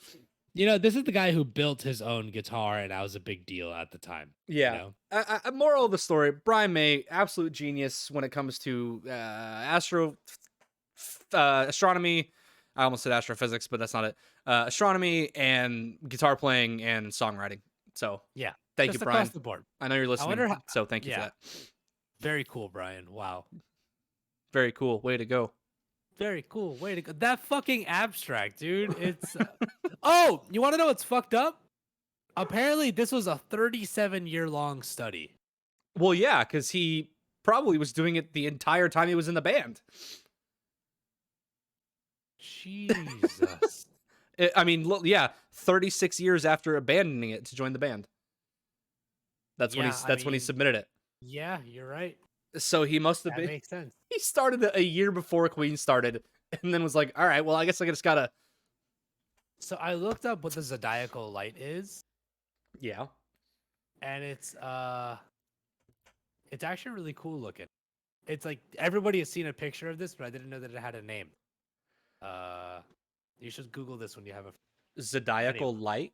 You know, this is the guy who built his own guitar, and that was a big deal at the time. Yeah. You know? Moral of the story: Brian May, absolute genius when it comes to astronomy. I almost said astrophysics, but that's not it. Astronomy and guitar playing and songwriting. So yeah. Thank you, Brian. Across the board. I know you're listening, so thank you for that. Very cool, Brian. Wow. Very cool. Way to go. Very cool. Way to go. That fucking abstract, dude. It's... Oh, you want to know what's fucked up? Apparently, this was a 37-year-long study. Well, yeah, because he probably was doing it the entire time he was in the band. Jesus. I mean, yeah, 36 years after abandoning it to join the band. That's when he submitted it. Yeah, you're right. So he must have been. That makes sense. He started a year before Queen started, and then was like, "All right, well, I guess I just gotta." So I looked up what the zodiacal light is. Yeah. And it's actually really cool looking. It's like everybody has seen a picture of this, but I didn't know that it had a name. You should Google this when you have a zodiacal light.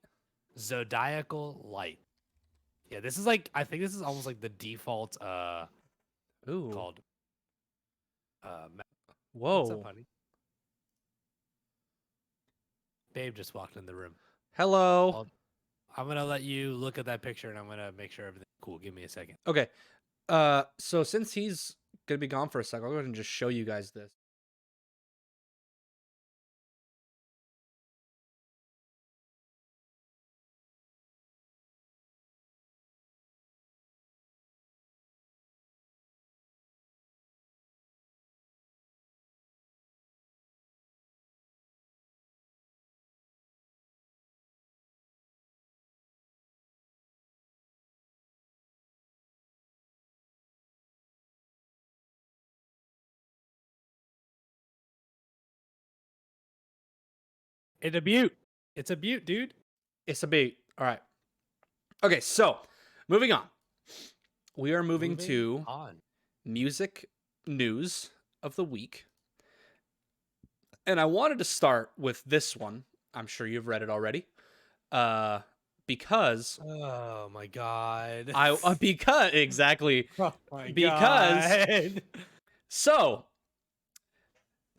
Zodiacal light. Yeah, this is like I think this is almost like the default called whoa. What's up, honey? Babe just walked in the room. Hello. I'm gonna let you look at that picture and I'm gonna make sure everything's cool. Give me a second. Okay. So since he's gonna be gone for a second, I'll go ahead and just show you guys this. It's a butte. It's a butte, dude. It's a beat. All right. Okay, so moving on. We are moving Moving to on. music news of the week. And I wanted to start with this one. I'm sure you've read it already. Because Oh my god. because exactly Oh my because god. so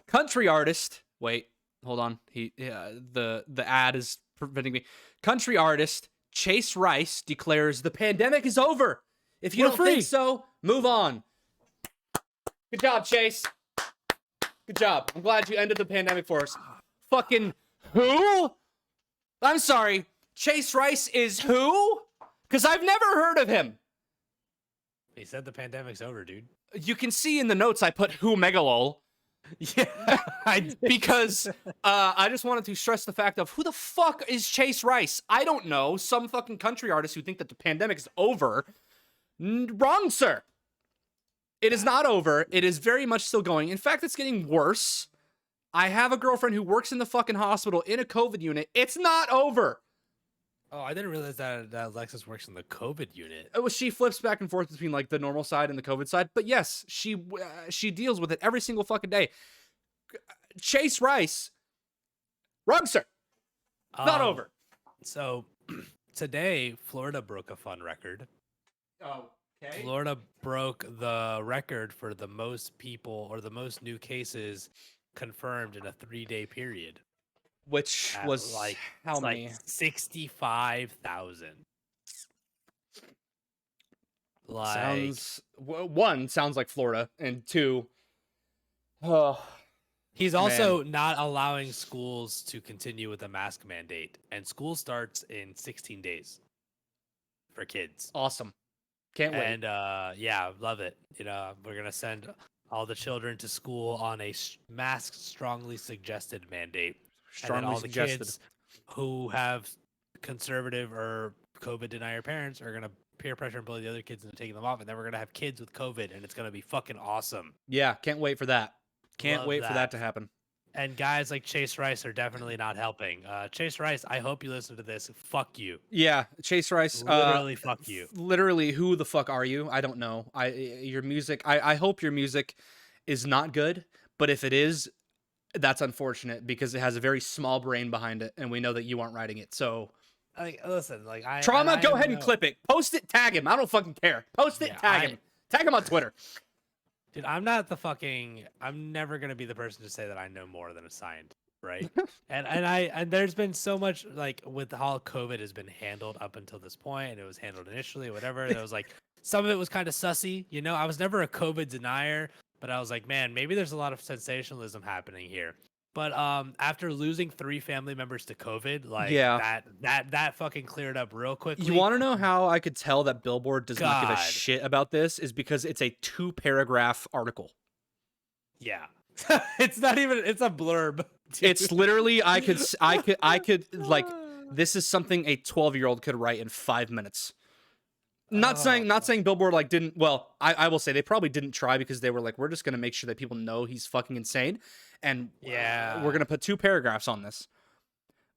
country artist. Wait, hold on. The ad is preventing me. Country artist Chase Rice declares the pandemic is over. If you We're don't free. think so, move on. Good job, Chase. Good job. I'm glad you ended the pandemic for us. Fucking who? I'm sorry. Chase Rice is who? Because I've never heard of him. He said the pandemic's over, dude. You can see in the notes I put who megalol. Yeah, I did. Because I just wanted to stress the fact of who the fuck is Chase Rice? I don't know. Some fucking country artists who think that the pandemic is over. Wrong, sir. It is not over. It is very much still going. In fact, it's getting worse. I have a girlfriend who works in the fucking hospital in a COVID unit. It's not over. Oh, I didn't realize that Alexis works in the COVID unit. She flips back and forth between like the normal side and the COVID side. But yes, she deals with it every single fucking day. Chase Rice, wrong, sir. Not over. So today, Florida broke a fun record. Okay. Florida broke the record for the most people or the most new cases confirmed in a 3-day period. Which was like how many? Like 65,000. Like One sounds like Florida, and two, he's also not allowing schools to continue with a mask mandate, and school starts in 16 days for kids. Awesome. Can't wait. And yeah, love it. You know, we're gonna send all the children to school on a mask strongly suggested mandate. Strongly and then all suggested. the kids who have conservative or COVID denier parents are gonna peer pressure and bully the other kids into taking them off, and then we're gonna have kids with COVID, and it's gonna be fucking awesome. Yeah, can't wait for that. Can't Love wait for that to happen. And guys like Chase Rice are definitely not helping. Chase Rice, I hope you listen to this. Fuck you. Yeah, Chase Rice. Literally, fuck you. Literally, who the fuck are you? I don't know. Your music. I hope your music is not good, but if it is, that's unfortunate because it has a very small brain behind it, and we know that you aren't writing it. So, like, listen, like Trauma, go ahead and clip it, post it, tag him. I don't fucking care. Post it, tag him on Twitter. Dude, I'm not the fucking. I'm never gonna be the person to say that I know more than a scientist, right? and there's been so much like with how COVID has been handled up until this point, and it was handled initially, or whatever. And it was like some of it was kind of sussy, you know. I was never a COVID denier, but I was like, man, maybe there's a lot of sensationalism happening here. But after losing 3 family members to COVID, like that fucking cleared up real quickly. You want to know how I could tell that Billboard does not give a shit about this? Is because it's a 2-paragraph article. Yeah, it's not even. It's a blurb. Dude. It's literally I could like this is something a 12-year-old could write in 5 minutes. Not saying Billboard like didn't. Well, I will say they probably didn't try because they were like, we're just gonna make sure that people know he's fucking insane, and we're gonna put 2 paragraphs on this.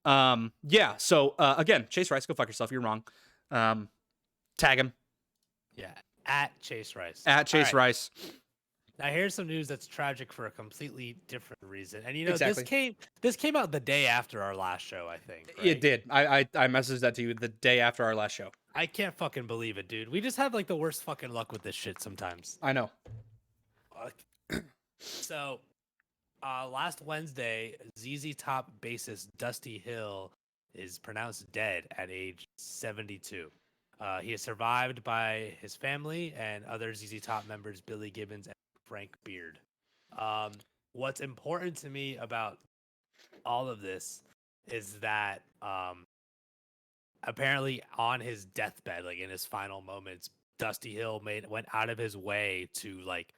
Yeah. So again, Chase Rice, go fuck yourself. You're wrong. Tag him. Yeah, at Chase Rice. At Chase Rice. Now here's some news that's tragic for a completely different reason, and you know this came out the day after our last show, I think. Right? It did. I messaged that to you the day after our last show. I can't fucking believe it, dude. We just have like the worst fucking luck with this shit sometimes. I know. So, last Wednesday, ZZ Top bassist Dusty Hill is pronounced dead at age 72. He is survived by his family and other ZZ Top members, Billy Gibbons and Frank Beard. What's important to me about all of this is that apparently on his deathbed, like in his final moments, Dusty Hill went out of his way to like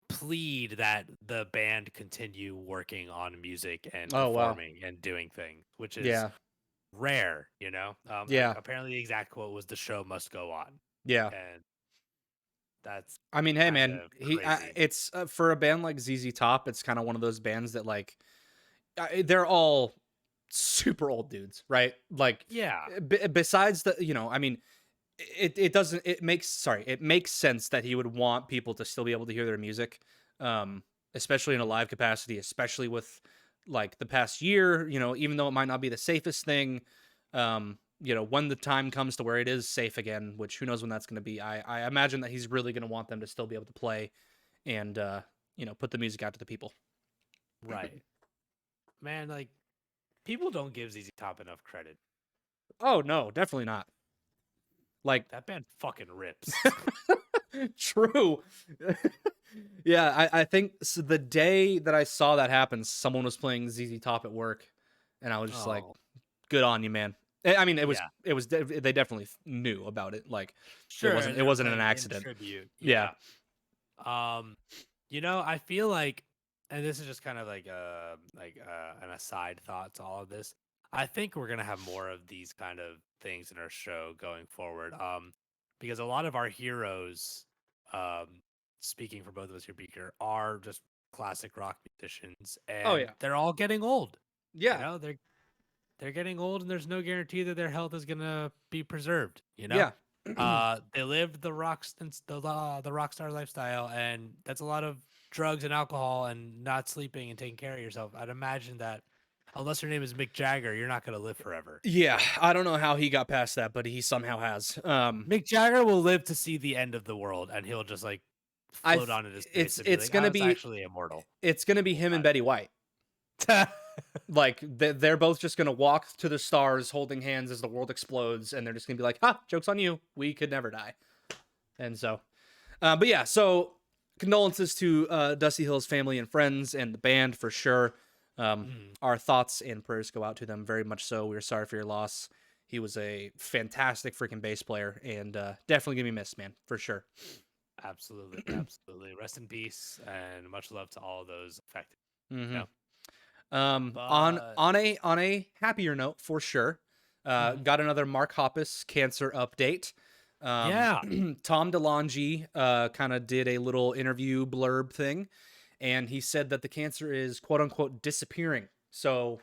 plead that the band continue working on music and performing and doing things, which is rare, you know? Like, apparently the exact quote was, "The show must go on." Yeah. And that's, I mean, hey man, it's for a band like ZZ Top, it's kind of one of those bands that like they're all super old dudes, right? Like, Yeah. besides the, I mean, it doesn't it makes sense that he would want people to still be able to hear their music, um especially in a live capacity, especially with like the past year, even though it might not be the safest thing, when the time comes to where it is safe again, which who knows when that's going to be. I imagine that he's really going to want them to still be able to play and put the music out to the people. Right. Man, like, people don't give ZZ Top enough credit. Oh no, definitely not. Like, That band fucking rips. true. Yeah, I think so the day that I saw that happen, someone was playing ZZ Top at work, and I was just like, Oh, "Good on you, man." I mean, yeah. they definitely knew about it. Like, Sure, and it they're wasn't an playing in accident. tribute. Yeah. Yeah. I feel like, and this is just kind of like an aside thought to all of this. I think we're gonna have more of these kind of things in our show going forward. Because a lot of our heroes, um, speaking for both of us here, Beaker, are just classic rock musicians, Oh and yeah. they're all getting old. Yeah. They're getting old, and there's no guarantee that their health is gonna be preserved. Yeah. They lived the rock star lifestyle, and that's a lot of drugs and alcohol and not sleeping and taking care of yourself. I'd imagine that unless your name is Mick Jagger, you're not gonna live forever. Yeah, I don't know how he got past that, but he somehow has. Mick Jagger will live to see the end of the world, and he'll just like I float th- on into space and be it's like, "I gonna was be actually immortal." him and Betty White. Like, they're both just gonna walk to the stars holding hands as the world explodes, and they're just gonna be like, "Ha, joke's on you. We could never die." And so, but yeah, so condolences to Dusty Hill's family and friends and the band for sure. Mhm. Our thoughts and prayers go out to them very much so. We're sorry for your loss. He was a fantastic freaking bass player, and definitely gonna be missed, man, for sure. Absolutely, absolutely. Rest in peace, and much love to all those affected. You hmm know, On but a happier note, for sure, mhm. got another Mark Hoppus cancer update. Yeah, Tom DeLonge kind of did a little interview blurb thing, and he said that the cancer is quote unquote disappearing. So,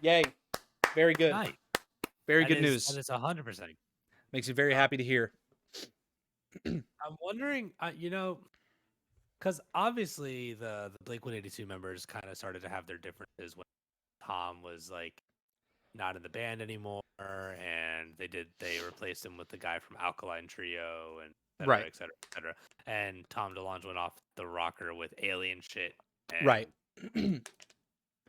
yay, very good, nice. very That good is news. 100%. Makes me very Uh, happy to hear. I'm wondering, because obviously the Blink 182 members kind of started to have their differences when Tom was like not in the band anymore, and they replaced him with the guy from Alkaline Trio and et cetera, Right, et cetera, et cetera. And Tom DeLonge went off the rocker with Alien shit, right. and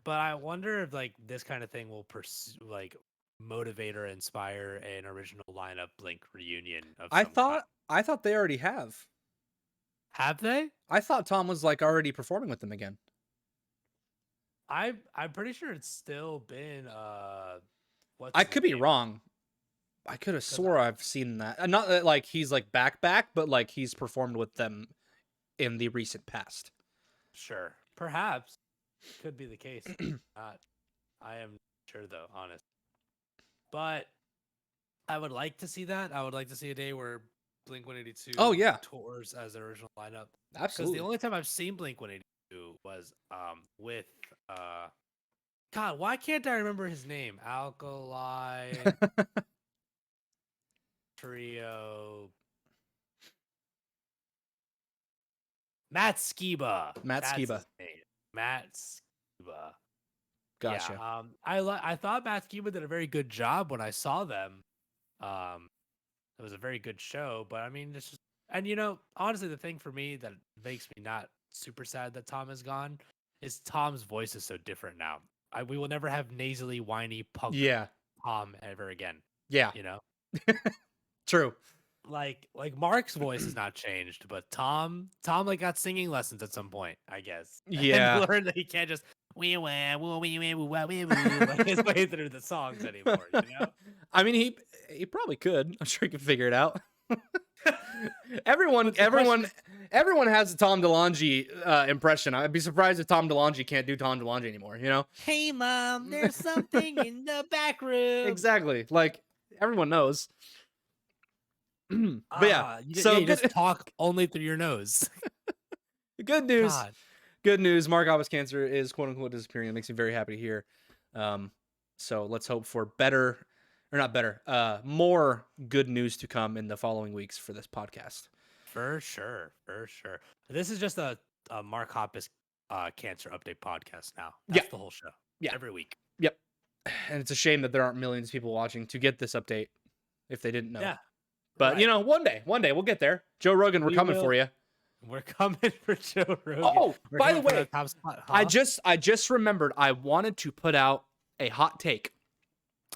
but I wonder if like this kind of thing will pursue like motivate or inspire an original lineup Blink reunion of I some kind. thought I thought they already have. Have they? I thought Tom was like already performing with them again. I'm pretty sure it's still been I what's his could be name? wrong. I could have 'Cause swore I've seen that. Not that like he's like back, but like he's performed with them in the recent past. sure, perhaps could be the case. Not, I am not sure though, honest. But I would like to see that. I would like to see a day where Blink Oh 182 yeah, tours as their original lineup. Because the absolutely. only time I've seen Blink 182 was with God, why can't I remember his name? Alkaline Trio. Matt Skiba. Matt That's Skiba. his name. Matt Skiba. Yeah. Gotcha. I thought Matt Skiba did a very good job when I saw them. Um, it was a very good show, but I mean, it's just, and honestly, the thing for me that makes me not super sad that Tom is gone is Tom's voice is so different now. We will never have nasally, whiny punk Yeah. Tom ever again. Yeah. You know, True. like Mark's voice has not changed, but Tom like got singing lessons at some point, I guess, and Yeah. learned that he can't just wee wah woo wee wee woo wah wee woo like his way through the songs anymore. I mean, he probably could. I'm sure he could figure it out. everyone, But the everyone, question, everyone has a Tom DeLonge impression. I'd be surprised if Tom DeLonge can't do Tom DeLonge anymore. hey mom, there's something in the back room. Exactly. Like everyone knows. But yeah, so You just talk only through your nose. good news. God, Good news. Mark Hoppus cancer is quote unquote disappearing. It makes me very happy to hear. So let's hope for better, or not better, more good news to come in the following weeks for this podcast. For sure. This is just a Mark Hoppus cancer update podcast now. That's the whole show. Yeah. Every week. Yep. And it's a shame that there aren't millions of people watching to get this update if they didn't know. Yeah. But, you know, one day we'll get there. Joe Rogan, we're coming for you. We're coming for Joe Rogan. Oh, by the way, top spot, huh? I just remembered I wanted to put out a hot take.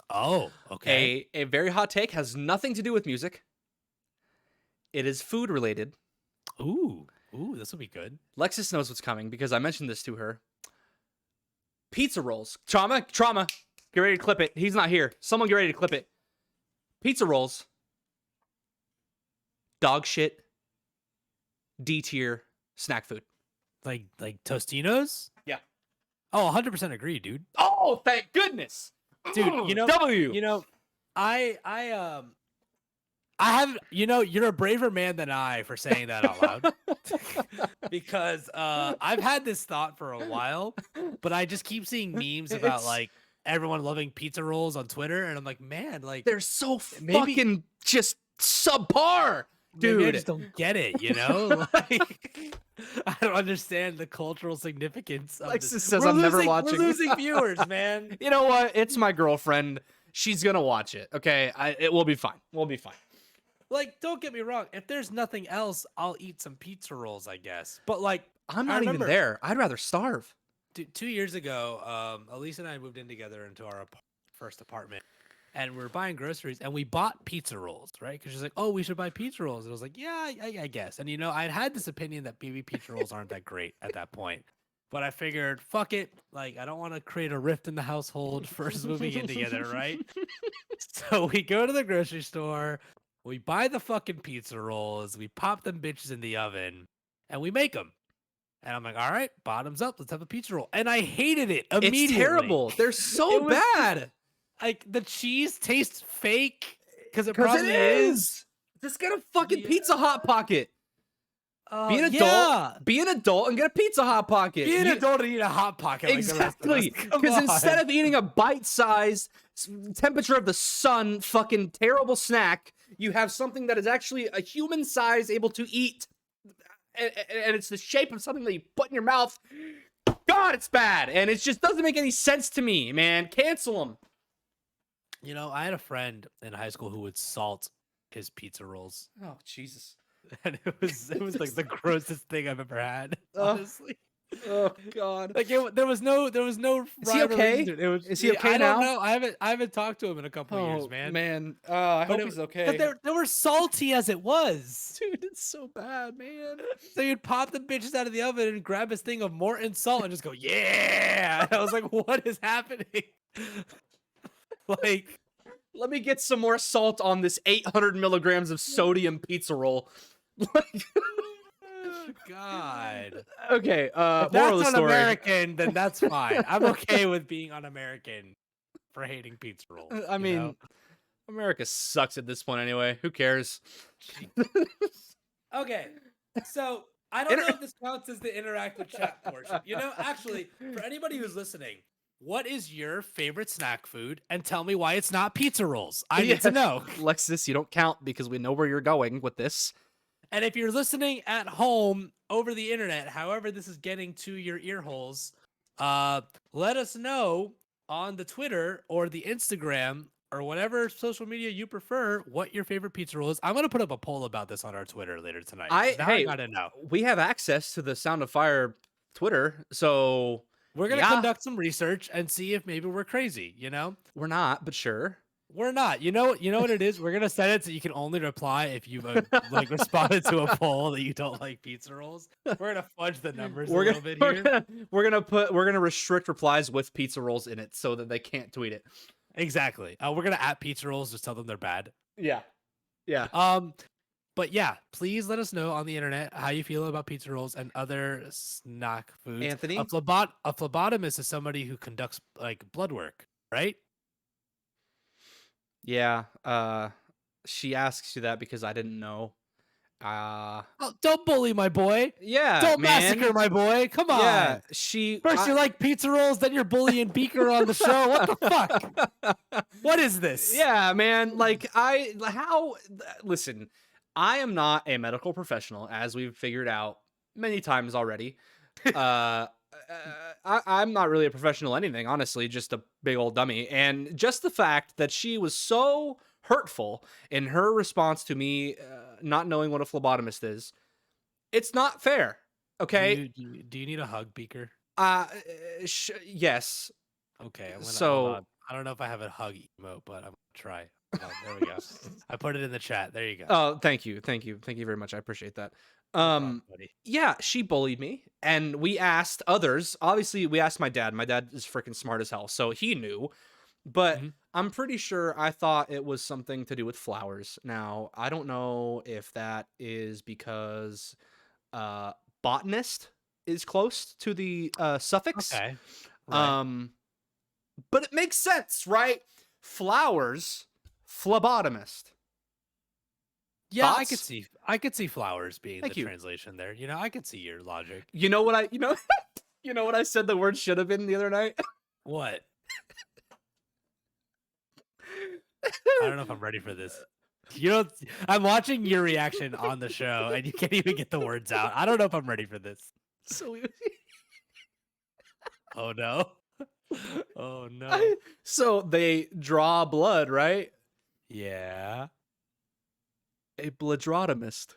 Oh, okay. A very hot take, has nothing to do with music. It is food related. Ooh, this will be good. Lexus knows what's coming because I mentioned this to her. Pizza rolls. Trauma. Get ready to clip it. He's not here. Someone get ready to clip it. Pizza rolls. Dog shit. D tier snack food. Like Tostitos? Yeah. Oh, 100% agree, dude. Oh, thank goodness. Dude, you know, I have, you're a braver man than I for saying that out loud. Because I've had this thought for a while, but I just keep seeing memes about like everyone loving pizza rolls on Twitter, and I'm like, man, like they're so fucking just subpar. Dude, maybe I just don't get it, Like, I don't understand the cultural significance of Lexus this. says I'm never watching. We're losing viewers, man. You know what? It's my girlfriend. She's gonna watch it. Okay, it will be fine. We'll be fine. Like, don't get me wrong. If there's nothing else, I'll eat some pizza rolls, I guess. But like, I'm not even there. I'd rather starve. 2 years ago, Elise and I moved in together into our first apartment, and we were buying groceries, and we bought pizza rolls, right? Because she's like, "Oh, we should buy pizza rolls," and I was like, "Yeah, I guess." And I'd had this opinion that maybe pizza rolls aren't that great at that point, but I figured, fuck it, like I don't want to create a rift in the household first moving in together, right? So we go to the grocery store, we buy the fucking pizza rolls, we pop them bitches in the oven, and we make them. And I'm like, all right, bottoms up, let's have a pizza roll. And I hated it immediately. It's terrible. They're so bad. Like, the cheese tastes fake because it probably is. Just get a fucking Pizza Hot Pocket. Be an adult and get a Pizza Hot Pocket. Be an adult and eat a Hot Pocket. Exactly. Because instead of eating a bite-sized, temperature of the sun, fucking terrible snack, you have something that is actually a human size able to eat. And it's the shape of something that you put in your mouth. God, it's bad. And it just doesn't make any sense to me, man. Cancel them. I had a friend in high school who would salt his pizza rolls. Oh, Jesus. And it was like the grossest thing I've ever had, honestly. Oh God! Like there was no. Is he okay? Is he okay now? I don't know. I haven't talked to him in a couple of years, man. Man, I hope he's okay. But they were salty as it was, dude. It's so bad, man. So you'd pop the bitches out of the oven and grab his thing of Morton salt and just go, yeah. And I was like, what is happening? Like, let me get some more salt on this 800 milligrams of sodium pizza roll. God. Okay. If that's un-American, then that's fine. I'm okay with being un-American for hating pizza rolls. I mean, America sucks at this point anyway. Who cares? Okay. So I don't know if this counts as the interactive chat portion. Actually, for anybody who's listening, what is your favorite snack food? And tell me why it's not pizza rolls. I need to know. Lexus, you don't count because we know where you're going with this. And if you're listening at home over the internet, however this is getting to your ear holes, let us know on the Twitter or the Instagram or whatever social media you prefer what your favorite pizza roll is. I'm going to put up a poll about this on our Twitter later tonight. I gotta know. We have access to the Sound of Fire Twitter, so we're going to conduct some research and see if maybe we're crazy, We're not, but sure. We're not. You know what it is? We're going to set it so you can only reply if you've responded to a poll that you don't like pizza rolls. We're going to fudge the numbers a little bit here. We're going to restrict replies with pizza rolls in it so that they can't tweet it. Exactly. We're going to at pizza rolls, just tell them they're bad. Yeah. Yeah. But yeah, please let us know on the internet how you feel about pizza rolls and other snack foods. Anthony? A phlebotomist is somebody who conducts like blood work, right? Yeah. She asks you that because I didn't know. Uh Oh, don't bully my boy. yeah, Don't man. massacre my boy. Come Yeah, on. First you like pizza rolls, then you're bullying Beaker on the show. What the fuck? What is this? Yeah, man. Listen, I am not a medical professional, as we've figured out many times already. uh I'm not really a professional anything, honestly, just a big old dummy. And just the fact that she was so hurtful in her response to me not knowing what a phlebotomist is, it's not fair. Okay. Do you need a hug, Beaker? Yes. Okay, I'm gonna hold So on. I don't know if I have a hug emote, but I'm gonna try. Hold on, there we go. I put it in the chat. There you go. oh, thank you, very much. I appreciate that. No problem, buddy. Yeah, she bullied me, and we asked others. Obviously, we asked my dad. My dad is freaking smart as hell, so he knew. But Mhm. I'm pretty sure I thought it was something to do with flowers. Now, I don't know if that is because uh, botanist is close to the suffix. Okay. Right. But it makes sense, right? Flowers, phlebotomist. Yeah, Thoughts? I could see flowers being Thank the you. translation there. You know, I could see your logic. You know what you know what I said the word should have been the other night? What? I don't know if I'm ready for this. You know, I'm watching your reaction on the show, and you can't even get the words out. I don't know if I'm ready for this. So Oh no. Oh no. so they draw blood, right? Yeah. A bloodrotomist.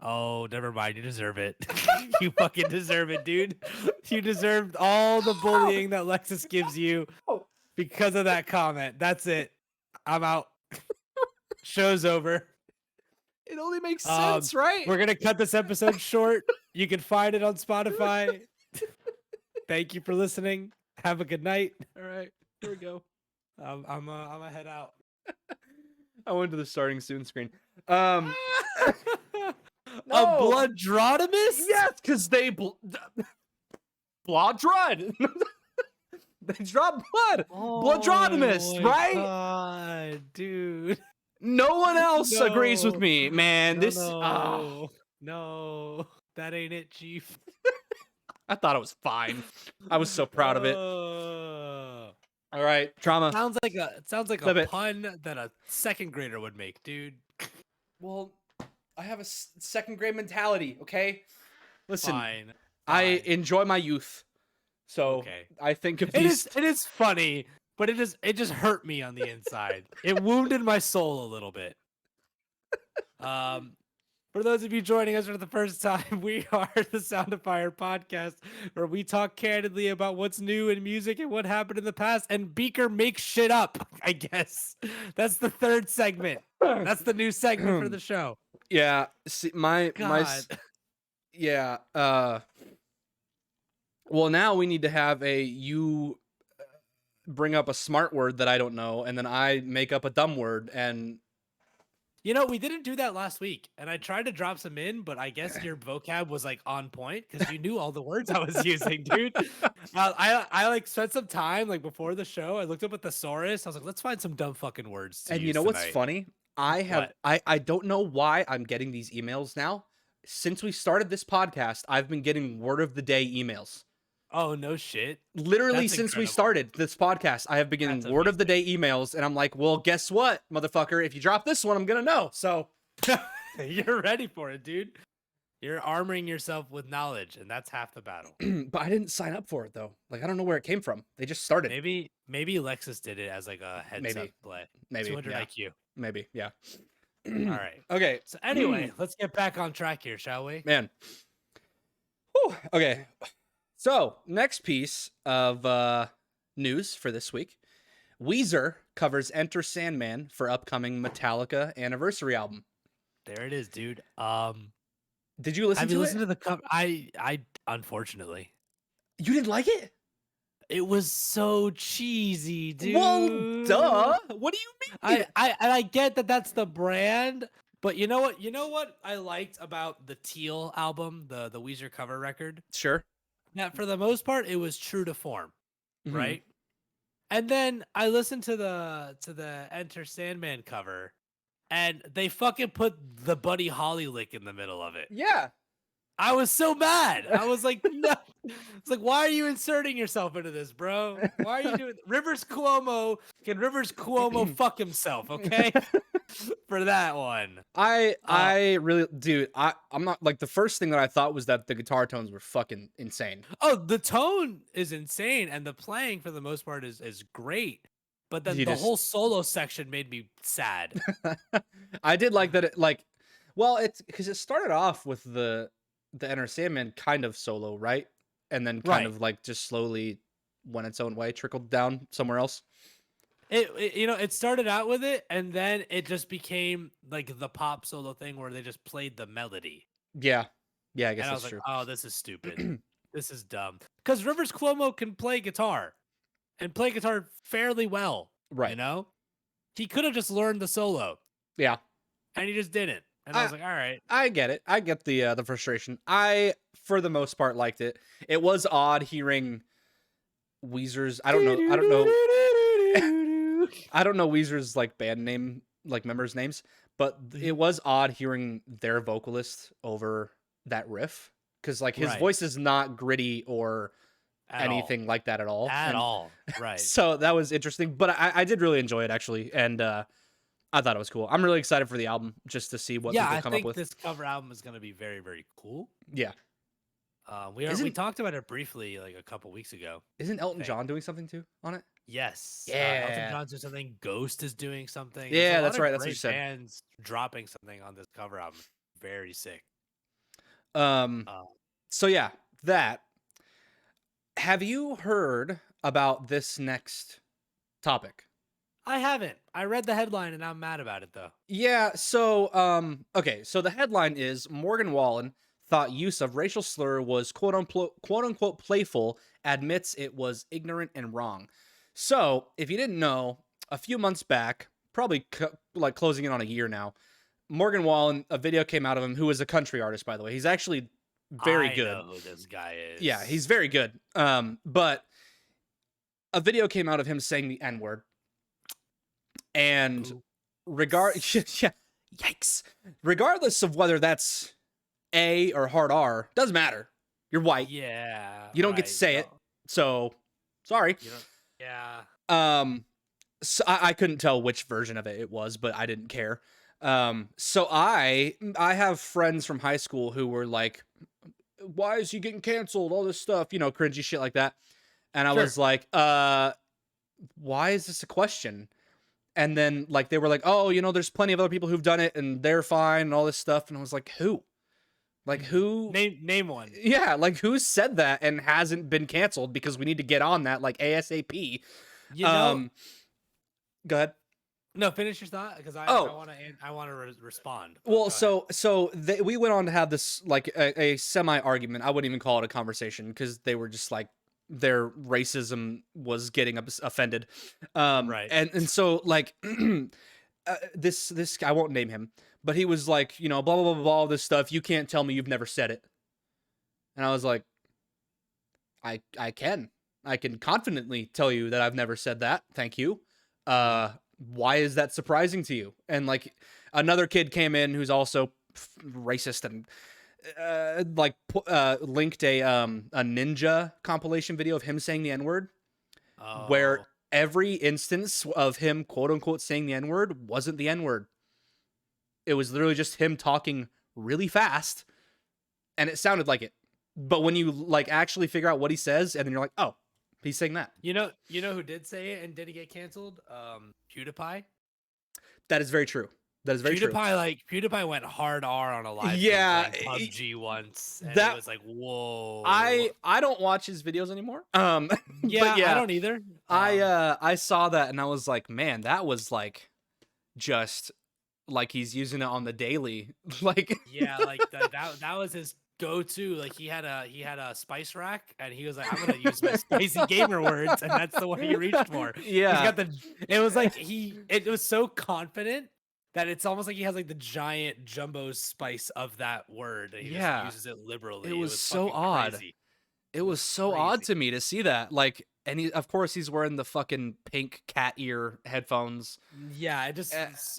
Oh, never mind. You deserve it. You fucking deserve it, dude. You deserved all the bullying that Lexus gives you because of that comment. That's it. I'm out. Show's over. It only makes sense, right? We're gonna cut this episode short. You can find it on Spotify. Thank you for listening. Have a good night. All right, here we go. I'm gonna head out. I went to the starting soon screen. A bloodrotomist? Yes, because they blood drud. They draw blood. Bloodrotomist, right? God, dude. No one else agrees with me, man. No, that ain't it, Chief. I thought it was fine. I was so proud of it. All right, trauma. It sounds like Flip a it. pun that a second grader would make, dude. Well, I have a second grade mentality, okay? Listen, Fine. I enjoy my youth. So Okay. I think of these. It is funny, but it just hurt me on the inside. It wounded my soul a little bit. For those of you joining us for the first time, we are the Sound of Fire podcast, where we talk candidly about what's new in music and what happened in the past, and Beaker makes shit up, I guess. That's the third segment. That's the new segment for the show. Yeah, see, yeah. Well, now we need to have you bring up a smart word that I don't know, and then I make up a dumb word, and you know, we didn't do that last week, and I tried to drop some in, but I guess your vocab was like on point because you knew all the words I was using, dude. I like spent some time like before the show. I looked up a thesaurus. I was like, let's find some dumb fucking words to and use you know tonight. what's funny? I don't know why I'm getting these emails now. Since we started this podcast, I've been getting word of the day emails. Oh, no shit. Literally, since we started this podcast, I have been getting word of the day emails, and I'm like, well, guess what, motherfucker? If you drop this one, I'm gonna know. So you're ready for it, dude. You're armoring yourself with knowledge, and that's half the battle. But I didn't sign up for it though. Like, I don't know where it came from. They just started. Maybe Lexus did it as like a heads up play. Maybe 200 yeah. IQ. Maybe, yeah. All right. Okay. So anyway, let's get back on track here, shall we? Man. Whew. Okay. So, next piece of news for this week. Weezer covers Enter Sandman for upcoming Metallica anniversary album. There it is, dude. Did you listen to it? Have you listened to the cover? I unfortunately. You didn't like it? It was so cheesy, dude. Well, duh. What do you mean? I get that that's the brand, but you know what? You know what I liked about the Teal album, the Weezer cover record? Sure. That for the most part, it was true to form, right? And then I listened to the Enter Sandman cover, and they fucking put the Buddy Holly lick in the middle of it. Yeah. I was so mad. I was like, no. It's like, why are you inserting yourself into this, bro? Why are you doing Rivers Cuomo? Can Rivers Cuomo fuck himself, okay? For that one. I really, dude, I'm not like, the first thing that I thought was that the guitar tones were fucking insane. Oh, the tone is insane, and the playing for the most part is great. But then the whole solo section made me sad. I did like that. Well, it's because it started off with the Enter Sandman kind of solo, right? And then kind of like just slowly went its own way, trickled down somewhere else. It started out with it, and then it just became like the pop solo thing where they just played the melody. Yeah, I guess that's true. true. Oh, this is stupid. This is dumb. Because Rivers Cuomo can play guitar, and play guitar fairly well. Right. You know, he could have just learned the solo. Yeah, and he just didn't. And I was like, all right. I get it. I get the frustration. I, for the most part, liked it. It was odd hearing Weezer's. I don't know Weezer's like band name, like members' names, but it was odd hearing their vocalist over that riff, because like his voice is not gritty or anything like that at all. At all. Right. So that was interesting, but I did really enjoy it actually, and I thought it was cool. I'm really excited for the album just to see what people come up with. I think this cover album is going to be very, very cool. Yeah. We talked about it briefly like a couple weeks ago. Isn't Elton John doing something too on it? Yes. Yeah. Elton John's doing something. Ghost is doing something. Yeah, that's right. That's what you said. Bands dropping something on this cover album. Very sick. So yeah, that. Have you heard about this next topic? I haven't. I read the headline and I'm mad about it though. Yeah, so okay, so the headline is Morgan Wallen thought use of racial slur was quote unquote playful, admits it was ignorant and wrong. So, if you didn't know, a few months back, probably like closing in on a year now, Morgan Wallen, a video came out of him, who is a country artist, by the way. He's actually very good. I know who this guy is. Yeah, he's very good. But a video came out of him saying the N-word. And yikes. Regardless of whether that's A or hard R, doesn't matter. You're white. Yeah. You don't get to say it. So, sorry. Yeah. So I couldn't tell which version of it was, but I didn't care. So I have friends from high school who were like, why is he getting canceled? All this stuff, cringy shit like that. And I was like, why is this a question? And then like they were like, oh, there's plenty of other people who've done it and they're fine and all this stuff. And I was like, who? Like who? Name one. Yeah, like who said that and hasn't been canceled, because we need to get on that like ASAP. Go ahead. No, finish your thought, because I want to respond. Well, we went on to have this like a semi argument. I wouldn't even call it a conversation, because they were just like, their racism was getting offended. Right. And so like this I won't name him, but he was like, blah blah blah blah, all this stuff. You can't tell me you've never said it. And I was like, I can confidently tell you that I've never said that. Thank you. Why is that surprising to you? And like another kid came in who's also racist and linked a Ninja compilation video of him saying the N-word, where every instance of him quote unquote saying the N-word wasn't the N-word. It was literally just him talking really fast, and it sounded like it. But when you like actually figure out what he says, and then you're like, oh, he's saying that. You know who did say it and didn't get canceled? PewDiePie. That is very true. That is very true. PewDiePie went hard R on a live PUBG once. And it was like, whoa. I don't watch his videos anymore. Yeah, but yeah, I don't either. I saw that and I was like, man, that was like just like he's using it on the daily. Like yeah, like that was his go-to. Like he had a spice rack and he was like, I'm gonna use my spicy gamer words, and that's the one he reached for. Yeah. It was like it was so confident that it's almost like he has like the giant jumbo spice of that word. And he just uses it liberally. It was so odd. It was so odd to me to see that. Like, And of course he's wearing the fucking pink cat ear headphones. Yeah, it's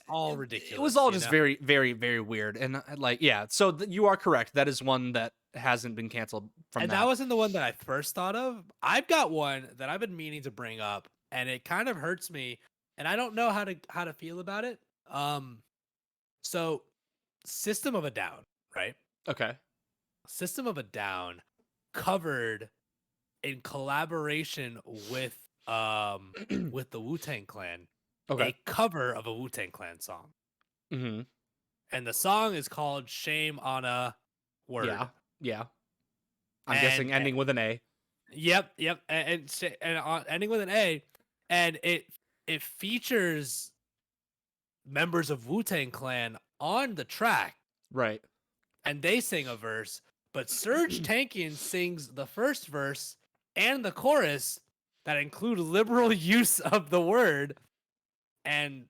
all It was ridiculous, all you just know? very, very, very weird. And like, yeah, so you are correct. That is one that hasn't been canceled from And that. that wasn't the one that I first thought of. I've got one that I've been meaning to bring up, and it kind of hurts me, and I don't know how to feel about it. So System of a Down, right? Okay. System of a Down covered in collaboration with the Wu-Tang Clan Okay. a cover of a Wu-Tang Clan song. Mm-hmm. And the song is called Shame on a Yeah. Word. Yeah. I'm And guessing ending with an A. yep, ending with an A, and it features members of Wu-Tang Clan on the track, Right. and they sing a verse, but Serge Tankian sings the first verse and the chorus that include liberal use of the word, and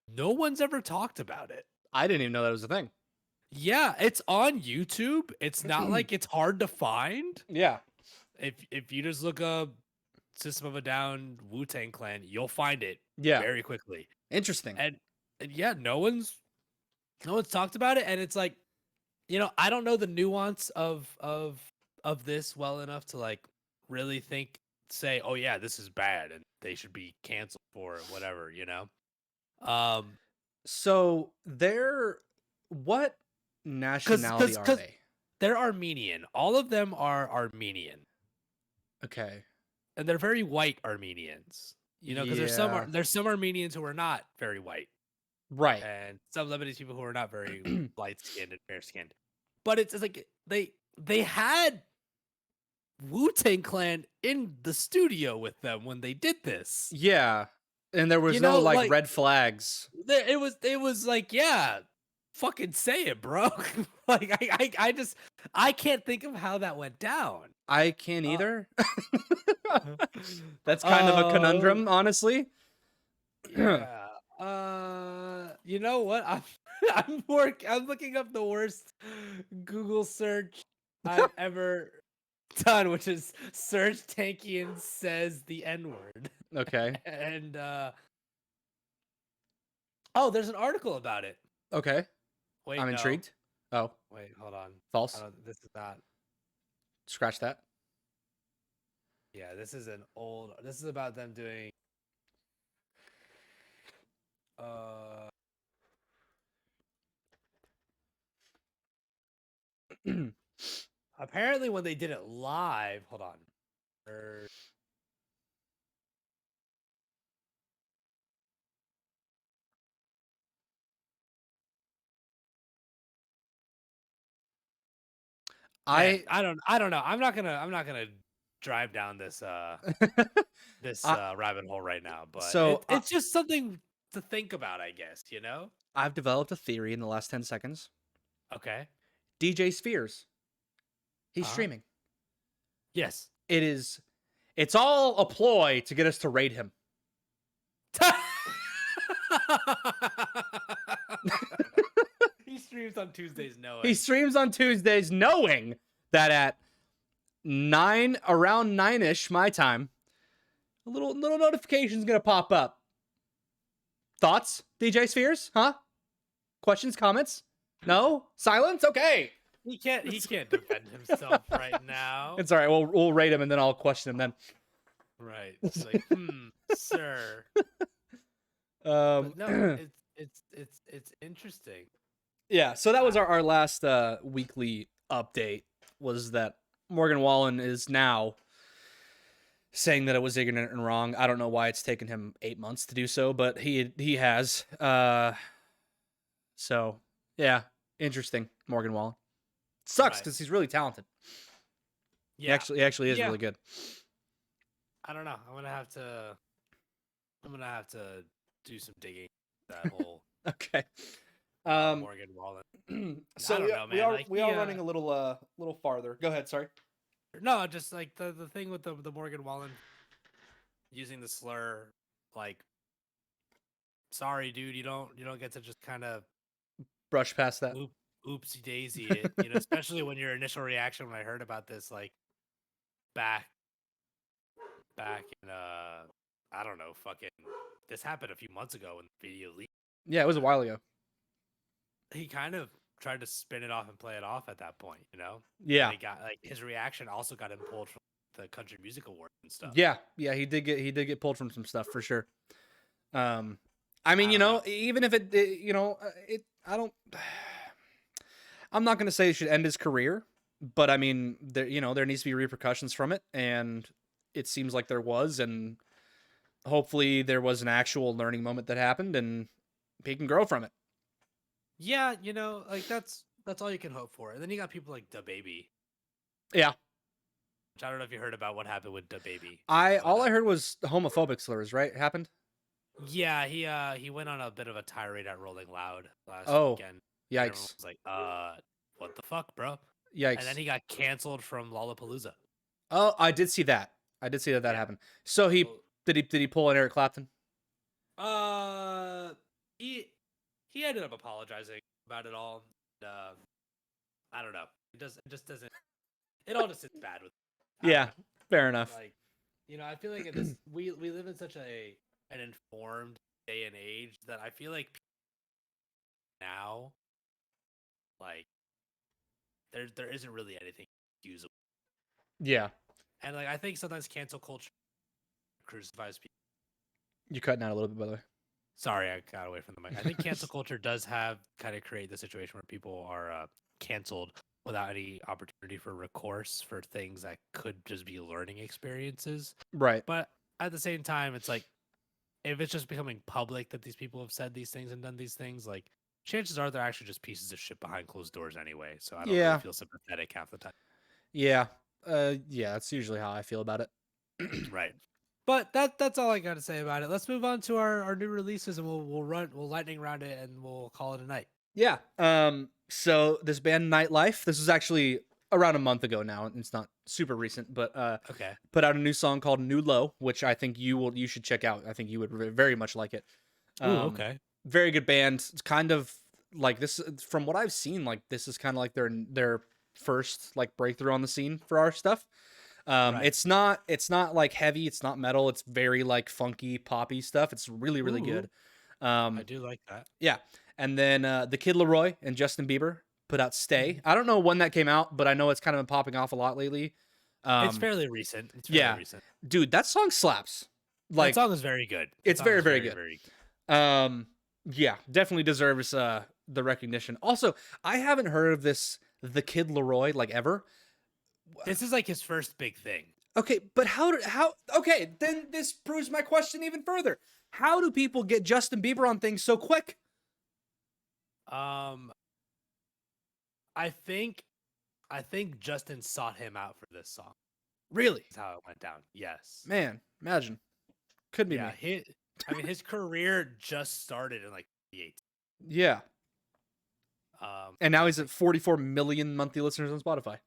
no one's ever talked about it. I didn't even know that was a thing. Yeah, it's on YouTube. It's not like it's hard to find. Yeah. If you just look up System of a Down Wu-Tang Clan, you'll find it Yeah. very quickly. Interesting. And yeah, no one's talked about it, and it's like, you know, I don't know the nuance of this well enough to like really say, oh yeah, this is bad and they should be canceled for it, whatever, you know. So what nationality are they? They're Armenian. All of them are Armenian. Okay. And they're very white Armenians. You know, because there's some Armenians who are not very white. Right. And some Lebanese people who are not very light skinned and fair skinned. But it's like they had Wu-Tang Clan in the studio with them when they did this. Yeah. And there was You no know, like like, red flags. It was like, yeah, fucking say it, bro. Like I can't think of how that went down. I can't either. That's kind of a conundrum, honestly. Yeah. You know what? I'm looking up the worst Google search I've ever done, which is Serge Tankian says the N-word. Okay. And oh, there's an article about it. Okay. Wait, I'm intrigued. Oh. Wait, hold on. False. This is not. Scratch that. Yeah, this is about them doing apparently when they did it live, hold on. I don't know. I'm not gonna drive down this rabbit hole right now, but it's just something to think about, I guess, you know? I've developed a theory in the last 10 seconds. Okay. DJ Spheres. He's streaming. Yes. It's all a ploy to get us to rate him. He streams on Tuesdays knowing that at around 9-ish my time, a little notification's gonna pop up. Thoughts, DJ Spheres? Huh? Questions, comments? No? Silence? Okay. He can't defend himself right now. It's all right. We'll rate him and then I'll question him then. Right. It's like, sir. No, it's interesting. Yeah, so that was our last weekly update, was that Morgan Wallen is now saying that it was ignorant and wrong. I don't know why it's taken him 8 months to do so, but he has. So, yeah, interesting, Morgan Wallen. Sucks because he's really talented. Yeah. He actually is really good. I don't know. I'm gonna have to do some digging. That whole okay. Morgan Wallen. So I don't know, man. We are running a little farther. Go ahead. Sorry. No, just like the thing with the Morgan Wallen using the slur, like, sorry, dude, you don't get to just kind of brush past that. Oopsie daisy it, you know, especially when your initial reaction when I heard about this, like back back in I don't know, fucking this happened a few months ago when the video leaked. Yeah, it was a while ago. He kind of tried to spin it off and play it off at that point, you know? Yeah. And he got like his reaction also got him pulled from the country music awards and stuff. Yeah, he did get pulled from some stuff for sure. I mean, I you don't know, know. even if I'm not going to say he should end his career, but I mean, there needs to be repercussions from it, and it seems like there was, and hopefully there was an actual learning moment that happened, and he can grow from it. Yeah, you know, like that's all you can hope for. And then you got people like DaBaby. Yeah, Which I don't know if you heard about what happened with DaBaby. all I heard was homophobic slurs, right? Happened. Yeah, he went on a bit of a tirade at Rolling Loud last weekend. Yikes! And everyone was like, what the fuck, bro? Yikes! And then he got canceled from Lollapalooza. Oh, I did see that. That happened. So did he pull an Eric Clapton? He ended up apologizing about it all. I don't know. It just doesn't. It all just sits bad with. Yeah, fair enough. Like, you know, I feel like we live in such an informed day and age that I feel like now, like, there isn't really anything usable. Yeah. And like I think sometimes cancel culture crucifies people. You're cutting out a little bit, by the way. Sorry, I got away from the mic. I think cancel culture does have kind of create the situation where people are canceled without any opportunity for recourse for things that could just be learning experiences. Right. But at the same time, it's like if it's just becoming public that these people have said these things and done these things, like chances are they're actually just pieces of shit behind closed doors anyway. So I don't really feel sympathetic half the time. Yeah. Yeah, that's usually how I feel about it. Right. But that's all I got to say about it. Let's move on to our new releases, and we'll lightning round it, and we'll call it a night. Yeah. So this band Nightlife, this was actually around a month ago now. It's not super recent, but Okay. put out a new song called New Low, which I think you should check out. I think you would very much like it. Okay. Very good band. It's kind of like this from what I've seen. Like this is kind of like their first like breakthrough on the scene for our stuff. Right. It's not like heavy. It's not metal. It's very like funky, poppy stuff. It's really good. I do like that. Yeah. And then the Kid Laroi and Justin Bieber put out Stay. I don't know when that came out, but I know it's kind of been popping off a lot lately. It's fairly recent. Recent. Dude, that song slaps. Like that song is very good. It's very good. Very good. Yeah, definitely deserves the recognition. Also, I haven't heard of the Kid Laroi like ever. This is like his first big thing. Okay, but how okay, then this proves my question even further. How do people get Justin Bieber on things so quick? I think Justin sought him out for this song. Really? That's how it went down. Yes. Man, imagine. Could be me. His career just started in like 2008. Yeah. And now he's at 44 million monthly listeners on Spotify.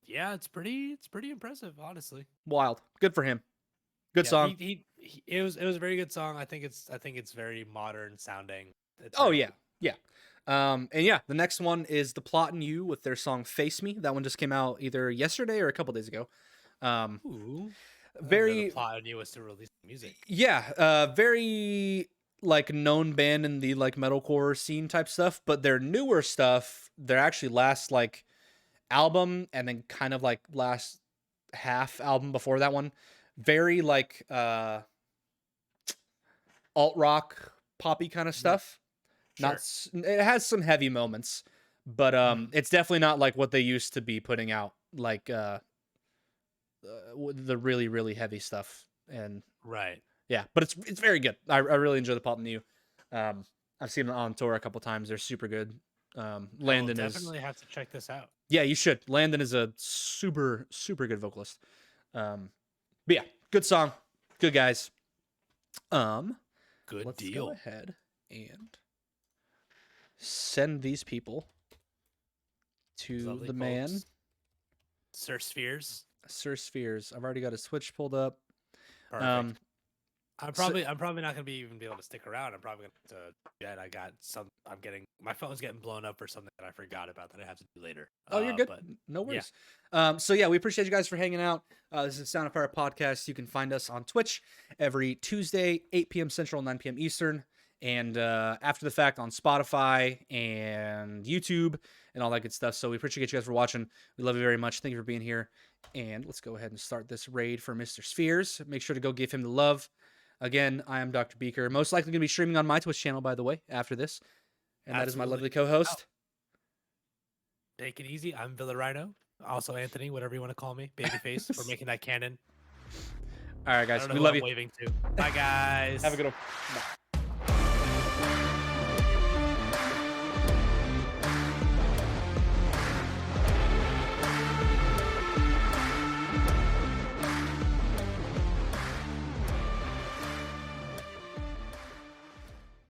Yeah, it's pretty impressive, honestly. Wild. Good for him. Good song. It was a very good song. I think it's very modern sounding. Yeah. And yeah, the next one is The Plot and You with their song Face Me. That one just came out either yesterday or a couple days ago. The Plot and You was to release music. Yeah, very like known band in the like metalcore scene type stuff, but their newer stuff, their actually last like album and then kind of like last half album before that one, very like alt rock poppy kind of stuff. Sure. It has some heavy moments, but it's definitely not like what they used to be putting out, like the really heavy stuff. And right, yeah, but it's very good. I really enjoy The Plot and You. I've seen them on tour a couple times. They're super good. Landon definitely have to check this out. Yeah, you should. Landon is a super good vocalist. But yeah, good song, good guys. Good let's deal. Go ahead and send these people to the folks. Man, Sir Spheres. I've already got a Switch pulled up. Perfect. I'm probably not gonna even be able to stick around. I'm probably gonna have to jet. I'm getting my phone's getting blown up for something that I forgot about that I have to do later. Oh, you're good. But No yeah. worries. So yeah, we appreciate you guys for hanging out. This is Sound of Fire Podcast. You can find us on Twitch every Tuesday, 8 p.m. Central, 9 p.m. Eastern, and after the fact on Spotify and YouTube and all that good stuff. So we appreciate you guys for watching. We love you very much. Thank you for being here. And let's go ahead and start this raid for Mr. Spheres. Make sure to go give him the love. Again, I am Dr. Beaker. Most likely going to be streaming on my Twitch channel, by the way, after this. And that is my lovely co-host. Take it easy. I'm VILARHINO. Also Anthony, whatever you want to call me. Babyface for making that canon. All right, guys. We love love you. Waving to. Bye, guys. Have a good one. Bye.